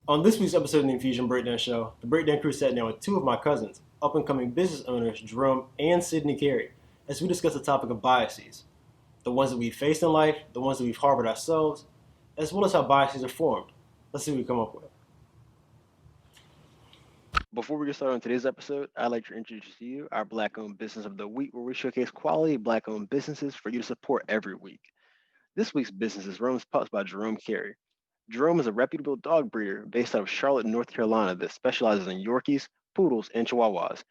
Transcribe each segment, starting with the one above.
On this week's episode of the Infusion Breakdown Show, the Breakdown crew sat down with two of my cousins, up-and-coming business owners Jerome and Sydney Carey, as we discuss the topic of biases, the ones that we've faced in life, the ones that we've harbored ourselves, as well as how biases are formed. Let's see what we come up with. Before we get started on today's episode, I'd like to introduce to you our Black-owned Business of the Week, where we showcase quality Black-owned businesses for you to support every week. This week's business is Pups by Jerome Carey. Jerome is a reputable dog breeder based out of Charlotte, North Carolina that specializes in Yorkies, Poodles, and Chihuahuas.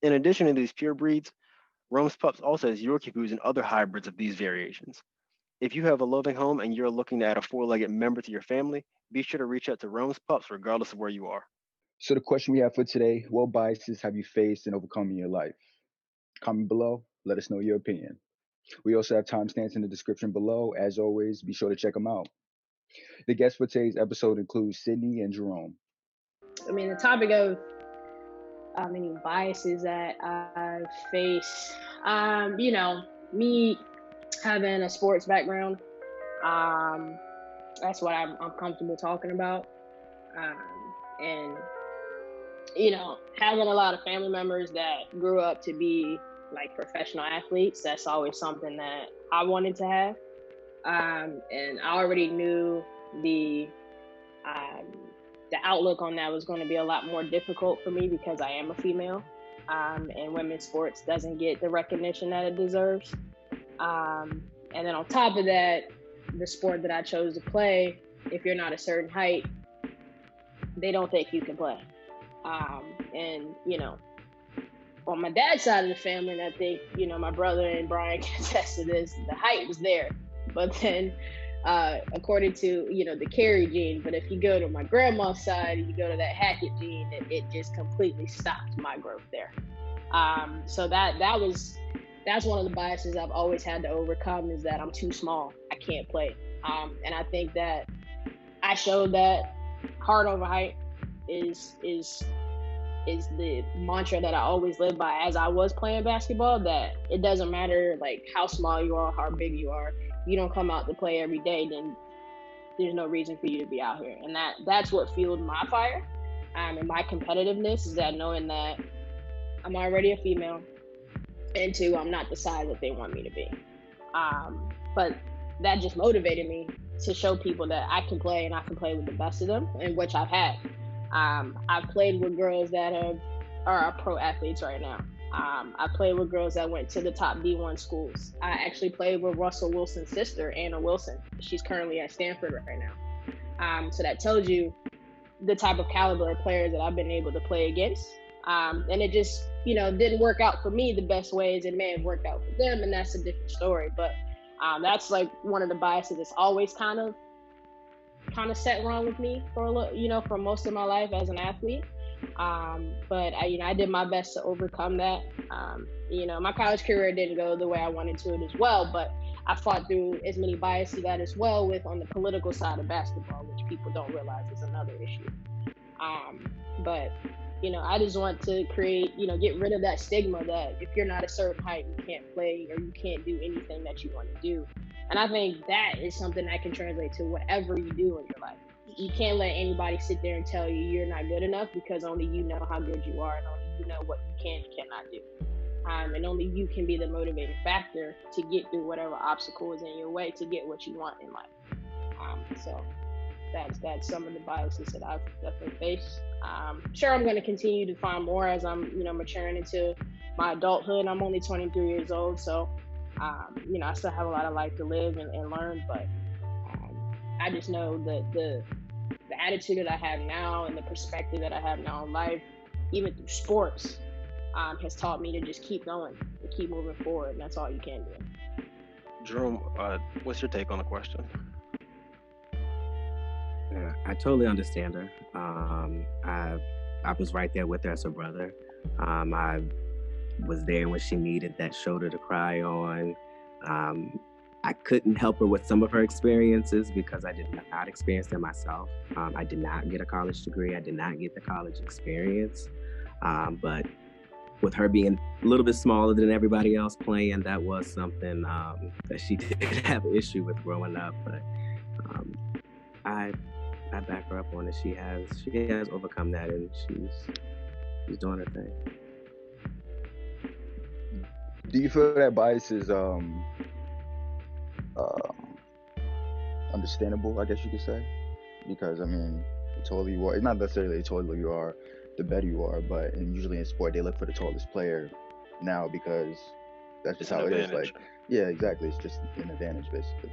In addition to these pure breeds, Rome's Pups also has Yorkie Poos and other hybrids of these variations. If you have a loving home and you're looking to add a four-legged member to your family, be sure to reach out to Rome's Pups regardless of where you are. So the question we have for today, what biases have you faced and overcome in your life? Comment below, let us know your opinion. We also have timestamps in the description below. As always, be sure to check them out. The guests for today's episode include Sydney and Jerome. The topic of any biases that I've faced, me having a sports background, that's what I'm comfortable talking about. And having a lot of family members that grew up to be like professional athletes, that's always something that I wanted to have. And I already knew the outlook on that was going to be a lot more difficult for me because I am a female, and women's sports doesn't get the recognition that it deserves. And then on top of that, the sport that I chose to play, if you're not a certain height, they don't think you can play. On my dad's side of the family, and I think, my brother and Bryan can attest to this, the height was there. But then, according to, the Carey gene, but if you go to my grandma's side and you go to that Hackett gene, it just completely stopped my growth there. So that's one of the biases I've always had to overcome, is that I'm too small. I can't play. And I think that I showed that heart over height is the mantra that I always live by as I was playing basketball, that it doesn't matter like how small you are, how big you are. If you don't come out to play every day, then there's no reason for you to be out here. And that's what fueled my fire and my competitiveness, is that knowing that I'm already a female, and two, I'm not the size that they want me to be. But that just motivated me to show people that I can play, and I can play with the best of them, and which I've had. I've played with girls that are pro athletes right now. I played with girls that went to the top D1 schools. I actually played with Russell Wilson's sister, Anna Wilson. She's currently at Stanford right now. So that tells you the type of caliber of players that I've been able to play against. And it just, didn't work out for me the best ways it may have worked out for them, and that's a different story. But that's like one of the biases that's always kind of set wrong with me for most of my life as an athlete. But I did my best to overcome that. My college career didn't go the way I wanted to as well, but I fought through as many biases that as well with on the political side of basketball, which people don't realize is another issue. But I just want to create, get rid of that stigma that if you're not a certain height, you can't play or you can't do anything that you want to do. And I think that is something that can translate to whatever you do in your life. You can't let anybody sit there and tell you you're not good enough, because only you know how good you are, and only you know what you can and cannot do. And only you can be the motivating factor to get through whatever obstacle is in your way to get what you want in life. So that's some of the biases that I've definitely faced. Sure, I'm going to continue to find more as I'm, maturing into my adulthood. I'm only 23 years old, so I still have a lot of life to live and learn, but I just know that the attitude that I have now and the perspective that I have now in life, even through sports, has taught me to just keep going and keep moving forward, and that's all you can do. Jerome, what's your take on the question? Yeah, I totally understand her. I was right there with her as a brother. I was there when she needed that shoulder to cry on. I couldn't help her with some of her experiences because I did not experience them myself. I did not get a college degree. I did not get the college experience. But with her being a little bit smaller than everybody else playing, that was something that she did have an issue with growing up. But I I back her up on it. She has overcome that, and she's doing her thing. Do you feel that bias is understandable, I guess you could say? Because I mean, the taller you are, it's not necessarily the taller you are, the better you are, but usually in sport they look for the tallest player now because that's just how it is. Like, yeah, exactly. It's just an advantage, basically.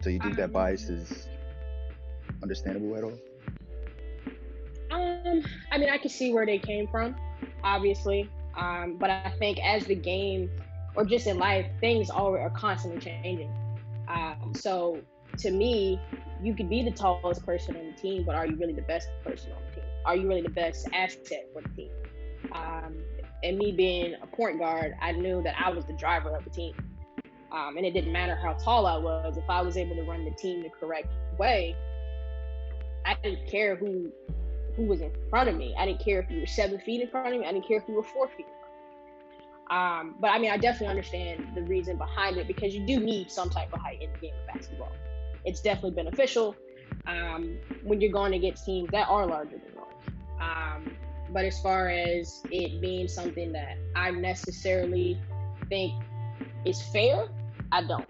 So you think that bias is understandable at all? I mean, I can see where they came from, obviously. But I think as the game, or just in life, things are constantly changing. So to me, you could be the tallest person on the team, but are you really the best person on the team? Are you really the best asset for the team? And me being a point guard, I knew that I was the driver of the team. And it didn't matter how tall I was. If I was able to run the team the correct way, I didn't care who was in front of me. I didn't care if you were 7 feet in front of me. I didn't care if you were 4 feet in front of me. But I mean, I definitely understand the reason behind it, because you do need some type of height in the game of basketball. It's definitely beneficial when you're going against teams that are larger than yours. But as far as it being something that I necessarily think is fair, I don't.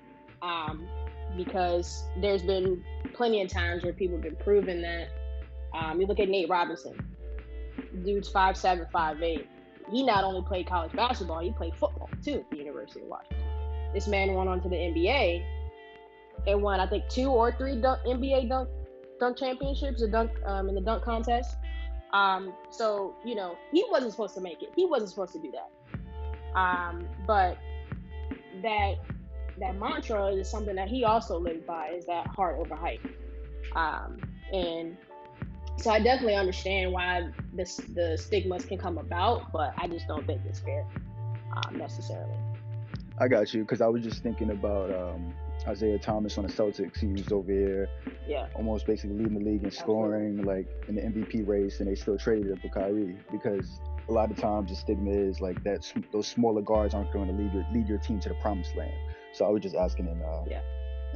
Because there's been plenty of times where people have been proven that. You look at Nate Robinson. Dude's 5'7", 5'8". He not only played college basketball, he played football too at the University of Washington. This man went on to the NBA and won, I think, 2 or 3 NBA dunk championships, in the dunk contest. So, you know, he wasn't supposed to make it. He wasn't supposed to do that. But that mantra is something that he also lived by, is that heart over height. And so I definitely understand why the stigmas can come about, but I just don't think it's fair necessarily. I got you, because I was just thinking about Isiah Thomas on the Celtics. He was over here, almost basically leading the league in scoring, like in the MVP race, and they still traded him for Kyrie, because a lot of times the stigma is like that those smaller guards aren't going to lead your team to the promised land. So I was just asking in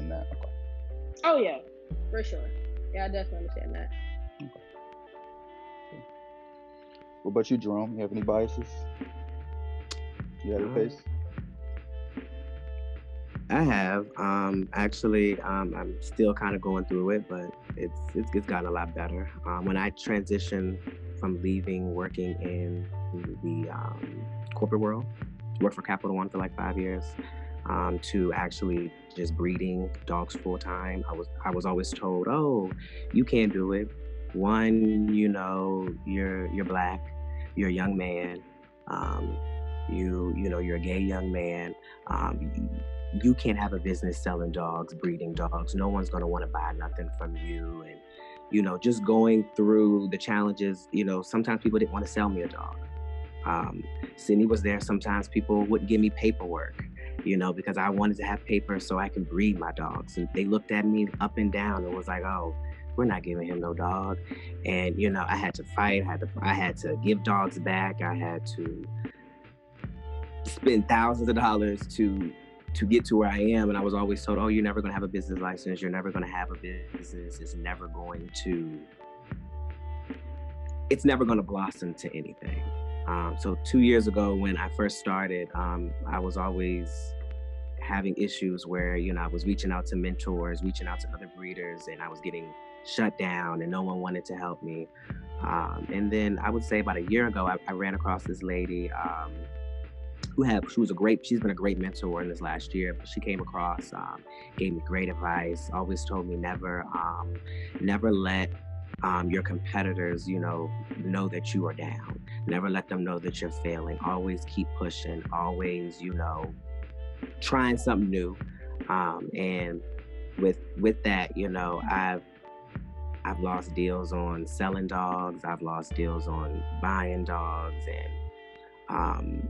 that. Okay. Oh yeah, for sure. Yeah, I definitely understand that. Okay. What about you, Jerome? You have any biases you had to face? I have. Actually, I'm still kind of going through it, but it's gotten a lot better. When I transitioned from leaving working in the corporate world, worked for Capital One for like 5 years, to actually just breeding dogs full time, I was always told, "Oh, you can't do it. One, you know, you're black, you're a young man, you know, you're a gay young man. You can't have a business selling dogs, breeding dogs. No one's going to want to buy nothing from you." And, you know, just going through the challenges, you know, sometimes people didn't want to sell me a dog. Sydney was there. Sometimes people wouldn't give me paperwork, you know, because I wanted to have paper so I can breed my dogs. And they looked at me up and down and was like, "Oh, we're not giving him no dog." And, you know, I had to fight. I had to give dogs back. I had to spend thousands of dollars to get to where I am. And I was always told, "Oh, you're never going to have a business license. You're never going to have a business. It's never going to blossom to anything." So 2 years ago, when I first started, I was always having issues where, you know, I was reaching out to mentors, reaching out to other breeders, and I was getting shut down and no one wanted to help me. And then I would say about a year ago, I ran across this lady she's been a great mentor in this last year, but she came across, gave me great advice, always told me never let your competitors, you know that you are down. Never let them know that you're failing. Always keep pushing, always, you know, trying something new. And with that, you know, I've lost deals on selling dogs. I've lost deals on buying dogs, and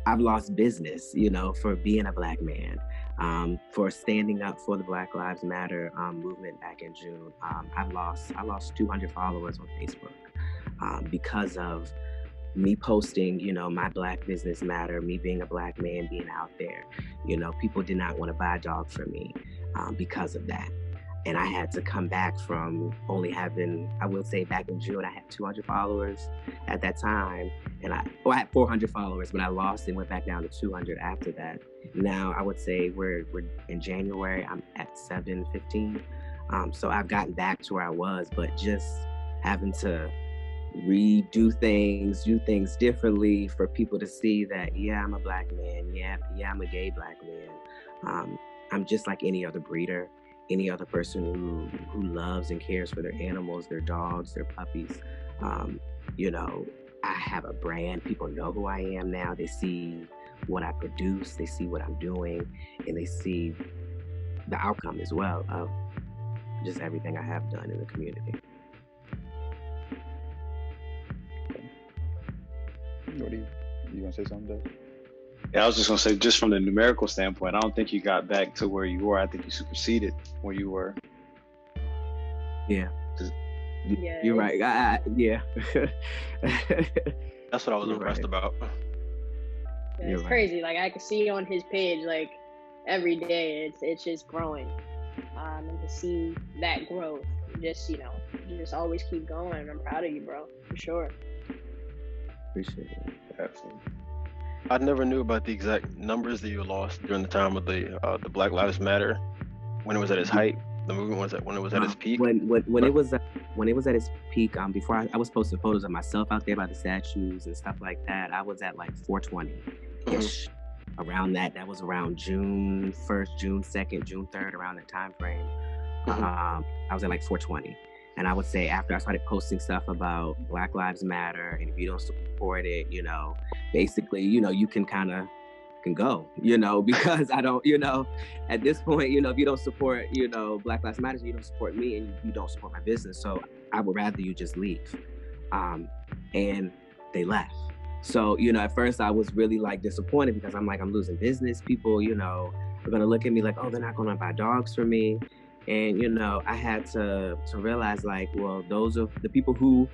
I've lost business, you know, for being a black man, for standing up for the Black Lives Matter movement back in June. I lost 200 followers on Facebook because of me posting, you know, my Black business matter, me being a black man, being out there. You know, people did not want to buy a dog from me because of that. And I had to come back from only having, I would say back in June, I had 200 followers at that time. And I had 400 followers, but I lost and went back down to 200 after that. Now I would say we're in January, I'm at 715. So I've gotten back to where I was, but just having to redo things, do things differently for people to see that, yeah, I'm a Black man. Yeah, I'm a gay Black man. I'm just like any other breeder, any other person who loves and cares for their animals, their dogs, their puppies. You know, I have a brand. People know who I am now. They see what I produce, they see what I'm doing, and they see the outcome as well of just everything I have done in the community. What you gonna say something, Dave? Yeah, I was just gonna say, just from the numerical standpoint, I don't think you got back to where you were. I think you superseded where you were. Yeah. Yeah, You're right. Yeah. That's what I was You're impressed right. about. Yeah, You're it's right. crazy. Like I can see on his page, like every day, it's just growing, and to see that growth, just you just always keep going. I'm proud of you, bro, for sure. Appreciate it. Absolutely. I never knew about the exact numbers that you lost during the time of the Black Lives Matter, when it was at its height. The movement was when it was at its peak. When it was at its peak, before I was posting photos of myself out there by the statues and stuff like that, I was at like 420-ish. Around that. That was around June 1st, June 2nd, June 3rd, around that time frame. I was at like 420. And I would say after I started posting stuff about Black Lives Matter, and if you don't support it, basically, you can go, because I don't, at this point, if you don't support, Black Lives Matter, you don't support me and you don't support my business. So I would rather you just leave. And they left. So, at first I was really like disappointed because I'm like, I'm losing business. People, are going to look at me like, oh, they're not going to buy dogs for me. And, I had to realize like, well, those are the people who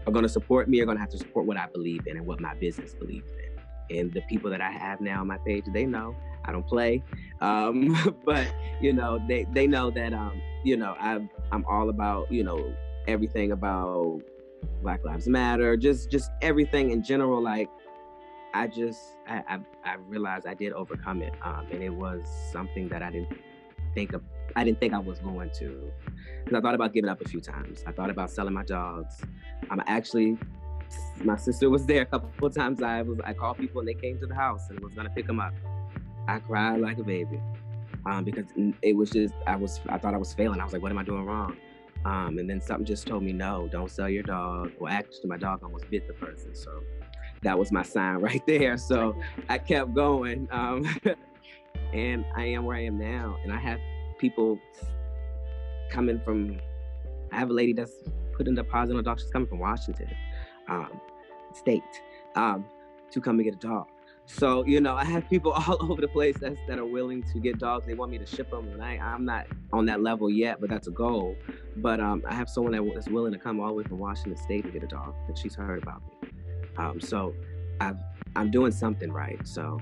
are going to support me are going to have to support what I believe in and what my business believes in. And the people that I have now on my page, they know I don't play. But, they know that, I'm all about, everything about Black Lives Matter, just everything in general. Like, I realized I did overcome it. And it was something that I didn't think I was going to. Because I thought about giving up a few times. I thought about selling my dogs. My sister was there a couple of times. I called people and they came to the house and was gonna pick them up. I cried like a baby because it was just I thought I was failing. I was like, what am I doing wrong? And then something just told me, no, don't sell your dog. Well, actually, my dog almost bit the person, so that was my sign right there. So I kept going, and I am where I am now. And I have people coming from. I have a lady that's putting a deposit on a dog. She's coming from Washington State to come and get a dog. So, I have people all over the place that are willing to get dogs. They want me to ship them, and I'm not on that level yet, but that's a goal. But I have someone that's willing to come all the way from Washington State to get a dog, and she's heard about me. So I'm doing something right. So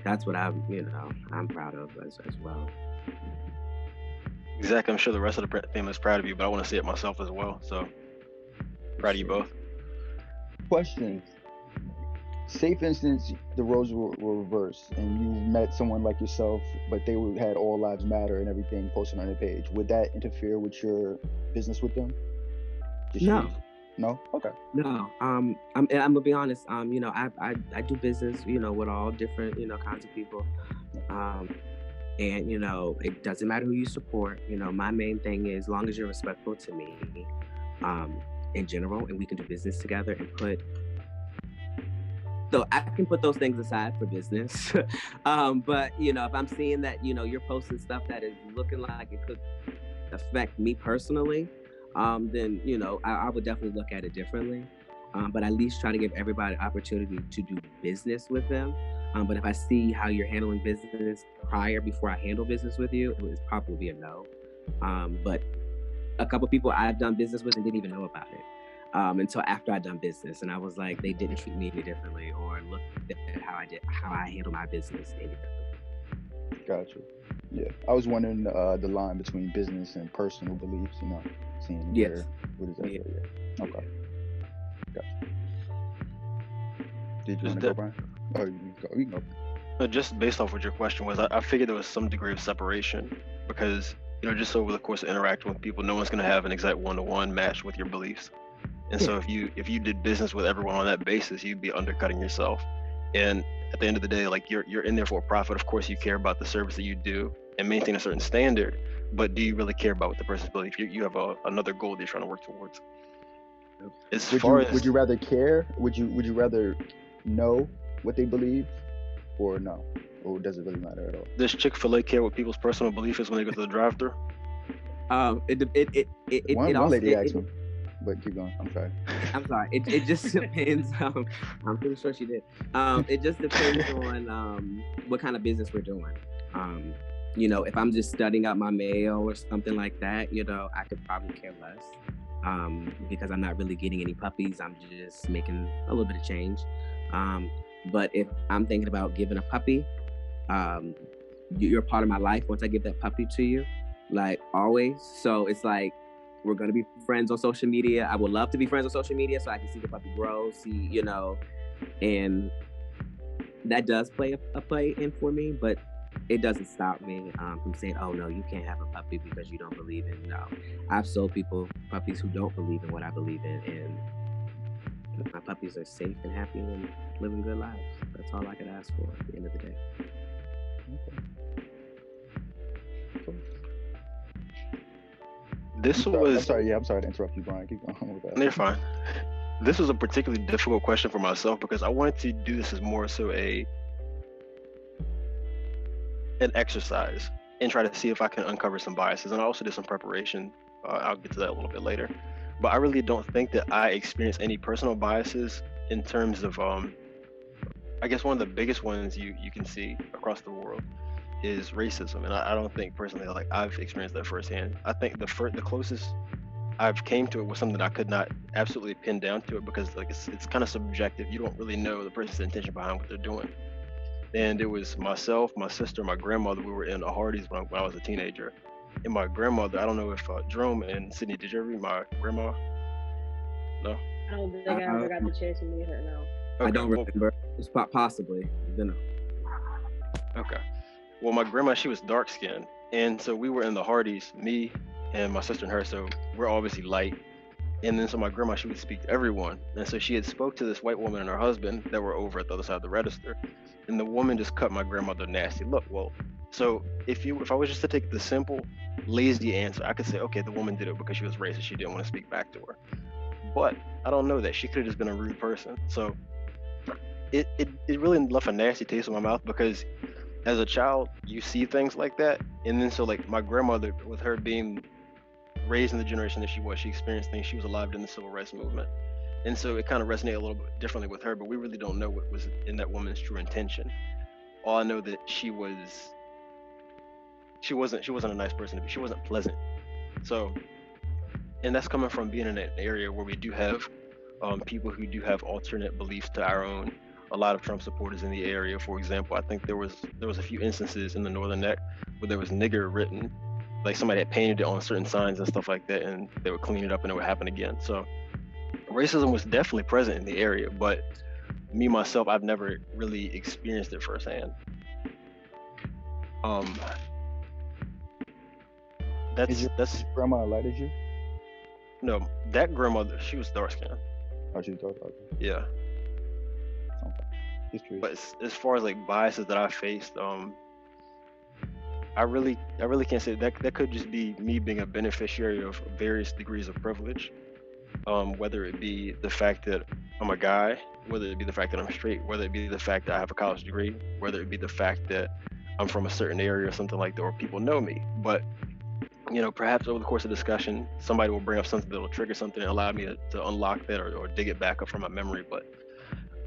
that's what I'm proud of as well. Exactly. I'm sure the rest of the family is proud of you, but I want to see it myself as well. So proud of you both. Question. Say, for instance, the roles were reversed and you met someone like yourself, but they had all lives matter and everything posted on their page. Would that interfere with your business with them? No. No? Okay. No. I'm gonna be honest. I do business, with all different, kinds of people. And, it doesn't matter who you support. My main thing is, as long as you're respectful to me, in general, and we can do business together and so I can put those things aside for business. But, if I'm seeing that, you're posting stuff that is looking like it could affect me personally, then, I would definitely look at it differently. But at least try to give everybody an opportunity to do business with them. But if I see how you're handling business before I handle business with you, it would probably be a no. But a couple people I've done business with and didn't even know about it. Until after I'd done business, and I was like, they didn't treat me any differently or looked at how I handle my business any differently. Gotcha. Yeah, I was wondering the line between business and personal beliefs. Seeing Yes. what is that? Yeah. Yeah. Okay. Gotcha. Did you Just want to go, Bryan? Oh, you can go. You can go. Just based off what your question was, I figured there was some degree of separation because, just over the course of interacting with people, no one's going to have an exact one-to-one match with your beliefs. And so if you did business with everyone on that basis, you'd be undercutting yourself. And at the end of the day, like you're in there for a profit. Of course, you care about the service that you do and maintain a certain standard, but do you really care about what the person's belief? You have another goal that you're trying to work towards. Would you rather care? Would you rather know what they believe, or no? Or does it really matter at all? Does Chic-Fila-A care what people's personal belief is when they go to the drive-thru? One lady asked me, but keep going. I'm sorry. I'm sorry. It just depends. I'm pretty sure she did. It just depends on what kind of business we're doing. If I'm just studying out my mail or something like that, I could probably care less. Because I'm not really getting any puppies. I'm just making a little bit of change. But if I'm thinking about giving a puppy, you're a part of my life once I give that puppy to you, like always. So it's like, we're going to be friends on social media. I would love to be friends on social media so I can see the puppy grow, and that does play in for me, but it doesn't stop me from saying, oh no, you can't have a puppy because you don't believe in. No, I've sold people puppies who don't believe in what I believe in, and my puppies are safe and happy and living good lives. That's all I could ask for at the end of the day. I'm sorry to interrupt you, Bryan. Keep going with that. No, you're fine. This was a particularly difficult question for myself because I wanted to do this as more so an exercise and try to see if I can uncover some biases. And I also did some preparation. I'll get to that a little bit later. But I really don't think that I experience any personal biases in terms of, I guess one of the biggest ones you can see across the world is racism. And I don't think personally, like I've experienced that firsthand. I think the closest I've came to it was something that I could not absolutely pin down to it because like it's kind of subjective. You don't really know the person's intention behind what they're doing. And it was myself, my sister, my grandmother. We were in a Hardees when I was a teenager. And my grandmother, I don't know if Jerome and Sydney, did you ever meet my grandma? No? I don't think I ever got the chance to meet her, no. Okay, I don't remember. It's possibly. Okay. Well, my grandma, she was dark skinned. And so we were in the Hardees, me and my sister and her. So we're obviously light. And then so my grandma, she would speak to everyone. And so she had spoke to this white woman and her husband that were over at the other side of the register. And the woman just cut my grandmother a nasty look. Well, so if I was just to take the simple, lazy answer, I could say, okay, the woman did it because she was racist. She didn't want to speak back to her. But I don't know that. She could have just been a rude person. So it really left a nasty taste in my mouth because as a child, you see things like that. And then so like my grandmother, with her being raised in the generation that she was, she experienced things. She was alive in the civil rights movement. And so it kind of resonated a little bit differently with her, but we really don't know what was in that woman's true intention. All I know that she wasn't a nice person to be. She wasn't pleasant. So, and that's coming from being in an area where we do have people who do have alternate beliefs to our own. A lot of Trump supporters in the area, for example, I think there was a few instances in the Northern Neck where there was nigger written, like somebody had painted it on certain signs and stuff like that, and they would clean it up and it would happen again. So racism was definitely present in the area, but me myself, I've never really experienced it firsthand. That's grandma light as you? No, that grandmother, she was dark skinned. Oh, she was dark skinned. Yeah. Okay. History. But as far as like biases that I faced, I really can't say that. That could just be me being a beneficiary of various degrees of privilege, whether it be the fact that I'm a guy, whether it be the fact that I'm straight, whether it be the fact that I have a college degree, whether it be the fact that I'm from a certain area or something like that, or people know me. But perhaps over the course of discussion, somebody will bring up something that will trigger something and allow me to unlock that or dig it back up from my memory. But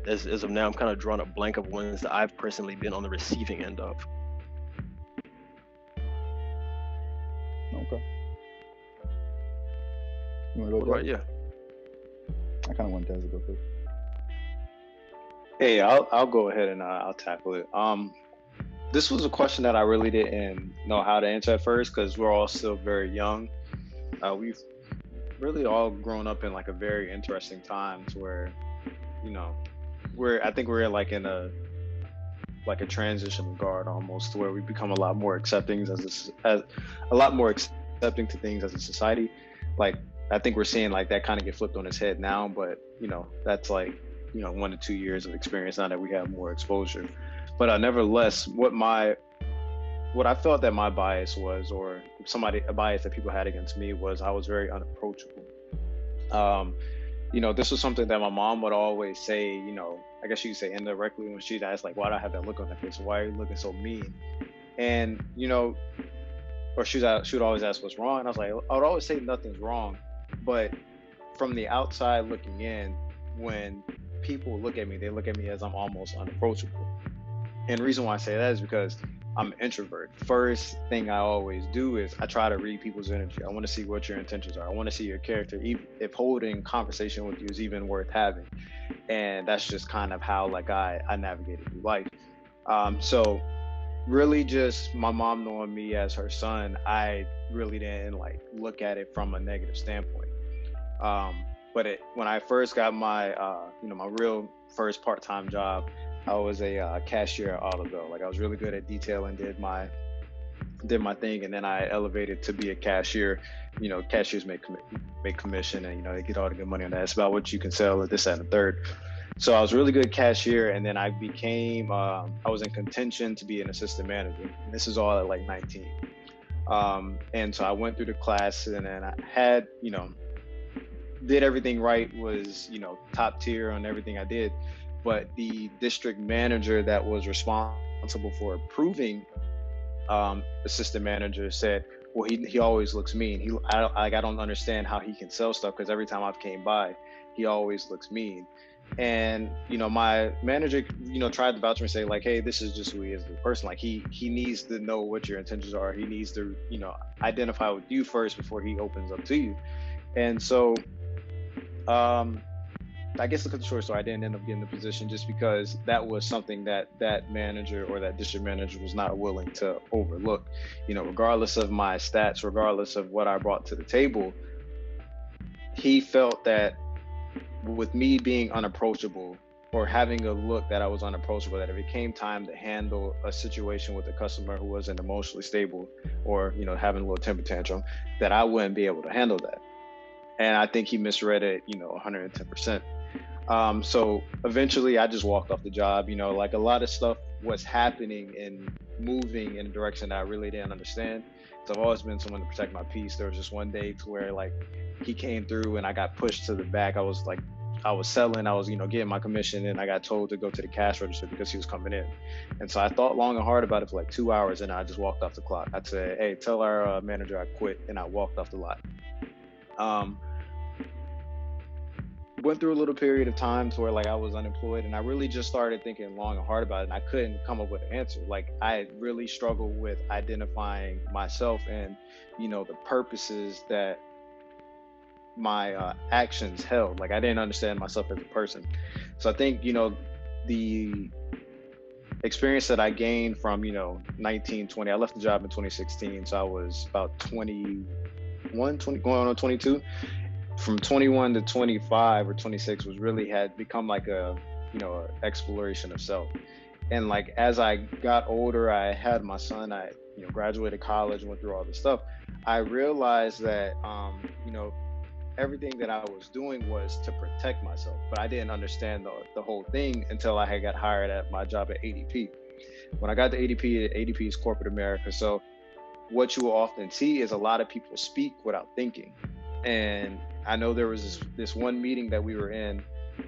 as of now, I'm kind of drawing a blank of ones that I've personally been on the receiving end of. Okay. You want to go? What about you? I kind of want Dez to go first. Hey, I'll go ahead and I'll tackle it. This was a question that I really didn't know how to answer at first because we're all still very young. We've really all grown up in like a very interesting times where, you know, I think we're like in a transition regard almost, to where we become a lot more accepting as a lot more accepting to things as a society. Like, I think we're seeing like that kind of get flipped on its head now, but that's like 1 to 2 years of experience now that we have more exposure. But nevertheless, what I felt that my bias was, or a bias that people had against me, was I was very unapproachable. This was something that my mom would always say, I guess you could say indirectly, when she'd ask like, why do I have that look on my face? Why are you looking so mean? And, or she would always ask what's wrong. And I was like, I would always say nothing's wrong. But from the outside looking in, when people look at me, they look at me as I'm almost unapproachable. And the reason why I say that is because I'm an introvert. First thing I always do is I try to read people's energy. I want to see what your intentions are. I want to see your character, even if holding conversation with you is even worth having. And that's just kind of how like I navigated through life. So really just my mom knowing me as her son, I really didn't like look at it from a negative standpoint. But when I first got my, my real first part-time job, I was a cashier at Autobell. Like, I was really good at detailing, did my thing, and then I elevated to be a cashier. Cashiers make commission, and they get all the good money on that. It's about what you can sell at this, that, and the third. So I was really good cashier, and then I became I was in contention to be an assistant manager. And this is all at like 19. And so I went through the class, and then I had did everything right, was top tier on everything I did. But the district manager that was responsible for approving assistant manager said, well, he always looks mean. I don't understand how he can sell stuff, because every time I've came by, he always looks mean. And my manager tried to vouch for me and say like, hey, this is just who he is as a person. Like, he needs to know what your intentions are. He needs to identify with you first before he opens up to you. And so I guess to cut the short story, I didn't end up getting the position just because that was something that manager or that district manager was not willing to overlook. Regardless of my stats, regardless of what I brought to the table, he felt that with me being unapproachable, or having a look that I was unapproachable, that if it came time to handle a situation with a customer who wasn't emotionally stable, or having a little temper tantrum, that I wouldn't be able to handle that. And I think he misread it 110%. So eventually I just walked off the job. Like, a lot of stuff was happening and moving in a direction that I really didn't understand. So I've always been someone to protect my peace. There was just one day to where like he came through and I got pushed to the back. I was selling, I was getting my commission, and I got told to go to the cash register because he was coming in. And so I thought long and hard about it for like 2 hours, and I just walked off the clock. I said, hey, tell our manager I quit, and I walked off the lot. Went through a little period of time to where like I was unemployed, and I really just started thinking long and hard about it, and I couldn't come up with an answer. Like, I really struggled with identifying myself and the purposes that my actions held. Like, I didn't understand myself as a person. So I think the experience that I gained from 19, 20, I left the job in 2016, so I was about 21, 20, going on 22. From 21 to 25 or 26 had become like a exploration of self. And like, as I got older, I had my son, I graduated college, went through all this stuff. I realized that everything that I was doing was to protect myself, but I didn't understand the whole thing until I had got hired at my job at ADP. When I got to ADP is corporate America. So what you will often see is a lot of people speak without thinking. And I know there was this one meeting that we were in,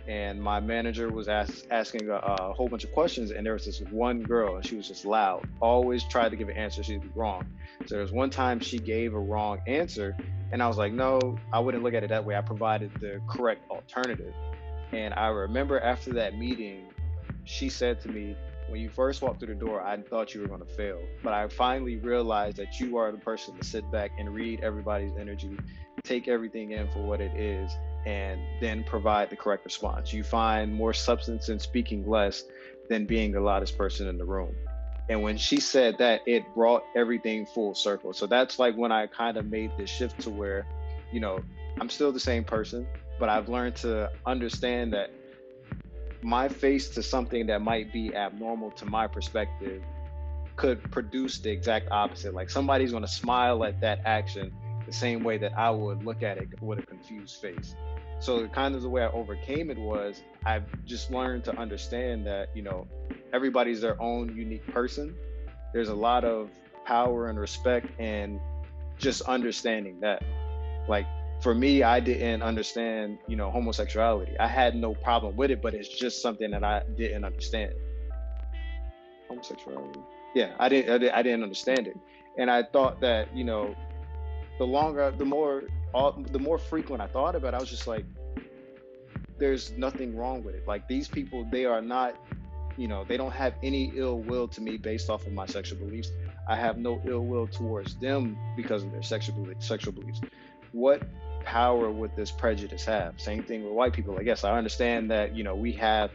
and my manager was asking a whole bunch of questions, and there was this one girl, and she was just loud, always tried to give an answer, she'd be wrong. So there was one time she gave a wrong answer, and I was like, no, I wouldn't look at it that way. I provided the correct alternative. And I remember after that meeting, she said to me, when you first walked through the door, I thought you were going to fail, but I finally realized that you are the person to sit back and read everybody's energy, take everything in for what it is, and then provide the correct response. You find more substance in speaking less than being the loudest person in the room. And when she said that, it brought everything full circle. So that's like when I kind of made this shift to where, you know, I'm still the same person, but I've learned to understand that my face to something that might be abnormal to my perspective could produce the exact opposite. Like somebody's going to smile at that action the same way that I would look at it with a confused face. So kind of the way I overcame it was I've just learned to understand that, you know, everybody's their own unique person. There's a lot of power and respect and just understanding that. Like for me, I didn't understand, you know, homosexuality. I had no problem with it, but it's just something that I didn't understand. Homosexuality. Yeah, I didn't understand it. And I thought that, you know, the more frequent I thought about it, I was just like, there's nothing wrong with it. Like these people, they are not, you know, they don't have any ill will to me based off of my sexual beliefs. I have no ill will towards them because of their sexual beliefs. What power would this prejudice have? Same thing with white people. Like, yes, I understand that, you know, we have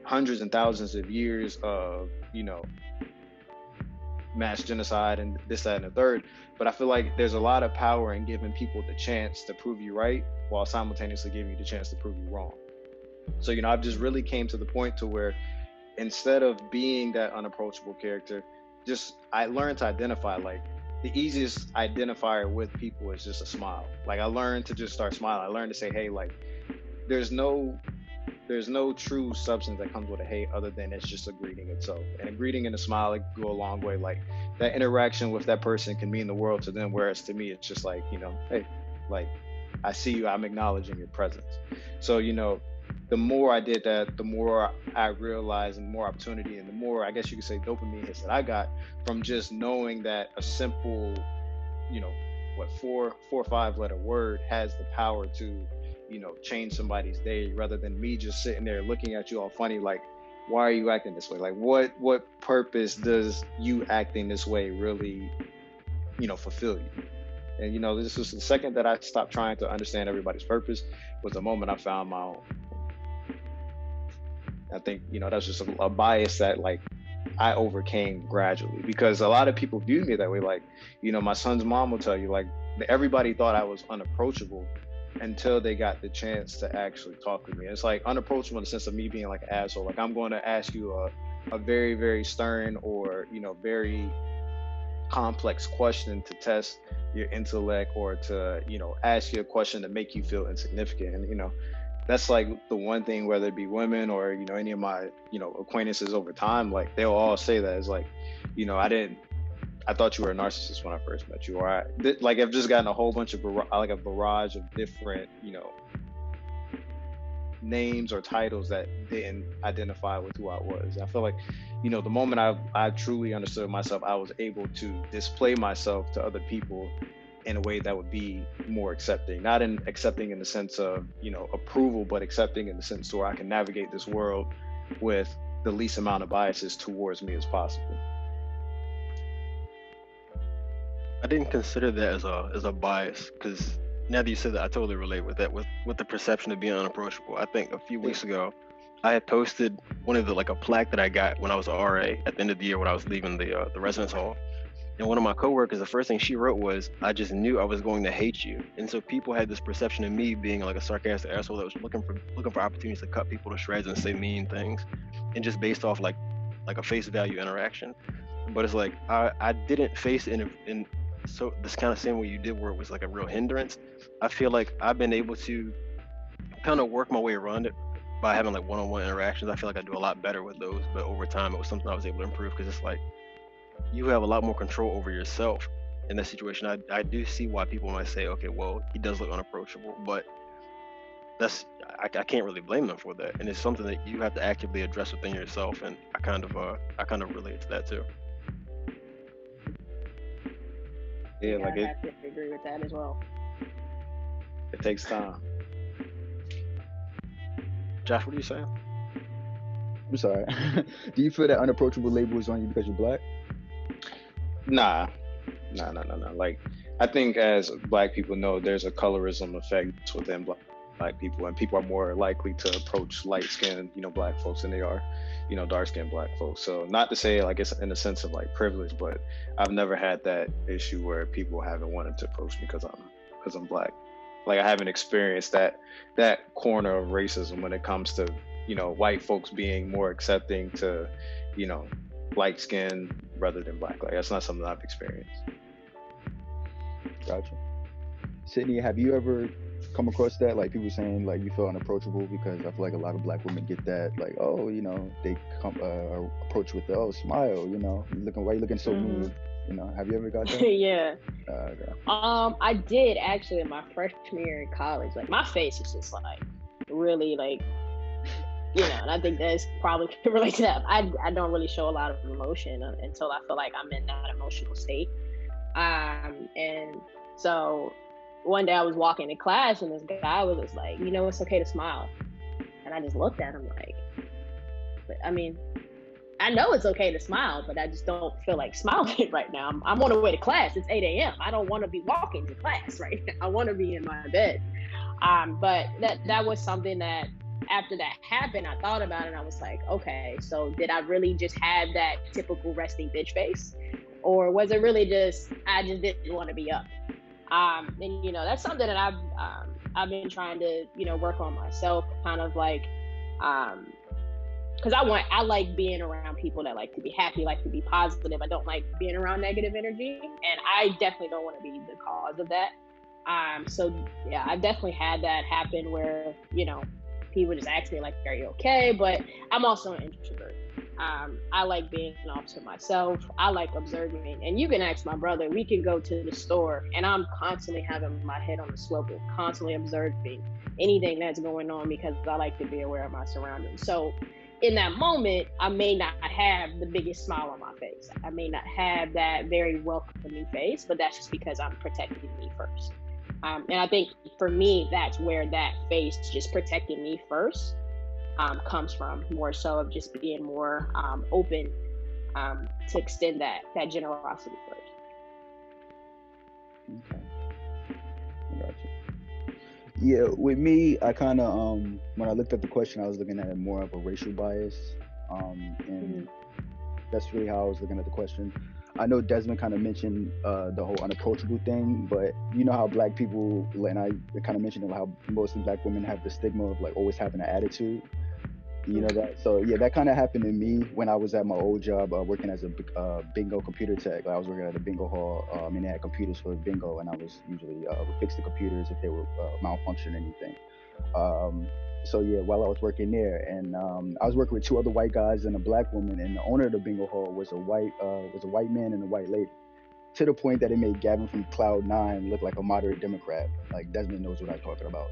hundreds and thousands of years of, you know, mass genocide and this, that, and the third. But I feel like there's a lot of power in giving people the chance to prove you right while simultaneously giving you the chance to prove you wrong. So, you know, I've just really came to the point to where instead of being that unapproachable character, I learned to identify, like, the easiest identifier with people is just a smile. Like, I learned to just start smiling. I learned to say, hey, like, there's no true substance that comes with a hey other than it's just a greeting itself. And a greeting and a smile, it go a long way. Like, that interaction with that person can mean the world to them, whereas to me, it's just like, you know, hey, like, I see you, I'm acknowledging your presence. So, you know, the more I did that, the more I realized and more opportunity and the more, I guess you could say, dopamine hits that I got from just knowing that a simple, you know, 4 or 5 letter word has the power to, you know, change somebody's day, rather than me just sitting there looking at you all funny, like, why are you acting this way? Like, what purpose does you acting this way really, you know, fulfill you? And, you know, this was the second that I stopped trying to understand everybody's purpose, was the moment I found my own. I think, you know, that's just a bias that, like, I overcame gradually, because a lot of people viewed me that way. Like, you know, my son's mom will tell you, like, everybody thought I was unapproachable until they got the chance to actually talk with me. It's like unapproachable in the sense of me being like an asshole. Like, I'm going to ask you a very, very stern or, you know, very complex question to test your intellect, or to, you know, ask you a question to make you feel insignificant. And, you know, that's like the one thing, whether it be women or, you know, any of my, you know, acquaintances over time, like, they'll all say that. It's like, you know, I thought you were a narcissist when I first met you, or I've just gotten a whole bunch of a barrage of different, you know, names or titles that didn't identify with who I was. I feel like, you know, the moment I truly understood myself, I was able to display myself to other people in a way that would be more accepting, not in accepting in the sense of, you know, approval, but accepting in the sense where I can navigate this world with the least amount of biases towards me as possible. I didn't consider that as a bias, because now that you said that, I totally relate with that, with the perception of being unapproachable. I think a few weeks ago, I had posted one of a plaque that I got when I was an RA at the end of the year when I was leaving the residence hall. And one of my coworkers, the first thing she wrote was, "I just knew I was going to hate you." And so people had this perception of me being like a sarcastic asshole that was looking for opportunities to cut people to shreds and say mean things, and just based off like a face value interaction. But it's like I didn't face it in so this kind of same way you did, where it was like a real hindrance. I feel like I've been able to kind of work my way around it by having like one-on-one interactions. I feel like I do a lot better with those, but over time it was something I was able to improve, because it's like you have a lot more control over yourself in that situation. I do see why people might say, okay, well, he does look unapproachable, but I can't really blame them for that, and it's something that you have to actively address within yourself. And I kind of relate to that too. Yeah, like I have to agree with that as well. It takes time. Josh, what are you saying? I'm sorry. Do you feel that unapproachable label is on you because you're black? Nah. Like, I think as black people know, there's a colorism effect within black black people, and people are more likely to approach light-skinned, black folks than they are, dark-skinned black folks. So not to say like it's in the sense of like privilege, but I've never had that issue where people haven't wanted to approach me because I'm black. Like I haven't experienced that corner of racism when it comes to, white folks being more accepting to, light skin rather than black. Like that's not something I've experienced. Gotcha. Sydney, have you ever come across that? Like people saying like you feel unapproachable? Because I feel like a lot of black women get that, like, oh, they come approach with the, oh, smile, why you looking so mean? Have you ever got that? Yeah. Okay. I did actually in my freshman year in college. Like my face is just like really like, and I think that's probably can relate to that. I don't really show a lot of emotion until I feel like I'm in that emotional state. And so one day I was walking to class and this guy was just like, it's okay to smile. And I just looked at him like, I mean, I know it's okay to smile, but I just don't feel like smiling right now. I'm on the way to class. It's 8 a.m. I don't want to be walking to class right now. I want to be in my bed. But that was something that after that happened, I thought about it and I was like, okay, so did I really just have that typical resting bitch face? Or was it really just, I just didn't want to be up? And, that's something that I've been trying to, work on myself, kind of like, because I like being around people that like to be happy, like to be positive. I don't like being around negative energy, and I definitely don't want to be the cause of that. So yeah, I've definitely had that happen where, people just ask me like, are you okay? But I'm also an introvert. I like being off to myself. I like observing. And you can ask my brother, we can go to the store and I'm constantly having my head on the swivel, constantly observing anything that's going on because I like to be aware of my surroundings. So in that moment, I may not have the biggest smile on my face. I may not have that very welcoming face, but that's just because I'm protecting me first. And I think for me, that's where that face just protecting me first comes from, more so of just being more open to extend that generosity first. Okay. I got you. Yeah, with me, I kind of, when I looked at the question, I was looking at it more of a racial bias. And that's really how I was looking at the question. I know Desmond kind of mentioned the whole unapproachable thing, but you know how black people, and I kind of mentioned how mostly black women have the stigma of like always having an attitude. You know that? So yeah, that kind of happened to me when I was at my old job working as a bingo computer tech. I was working at a bingo hall, and they had computers for bingo, and I was usually would fix the computers if they were malfunctioning or anything. So yeah, while I was working there, and I was working with two other white guys and a black woman, and the owner of the bingo hall was a white man and a white lady, to the point that it made Gavin from Cloud 9 look like a moderate Democrat. Like Desmond knows what I'm talking about.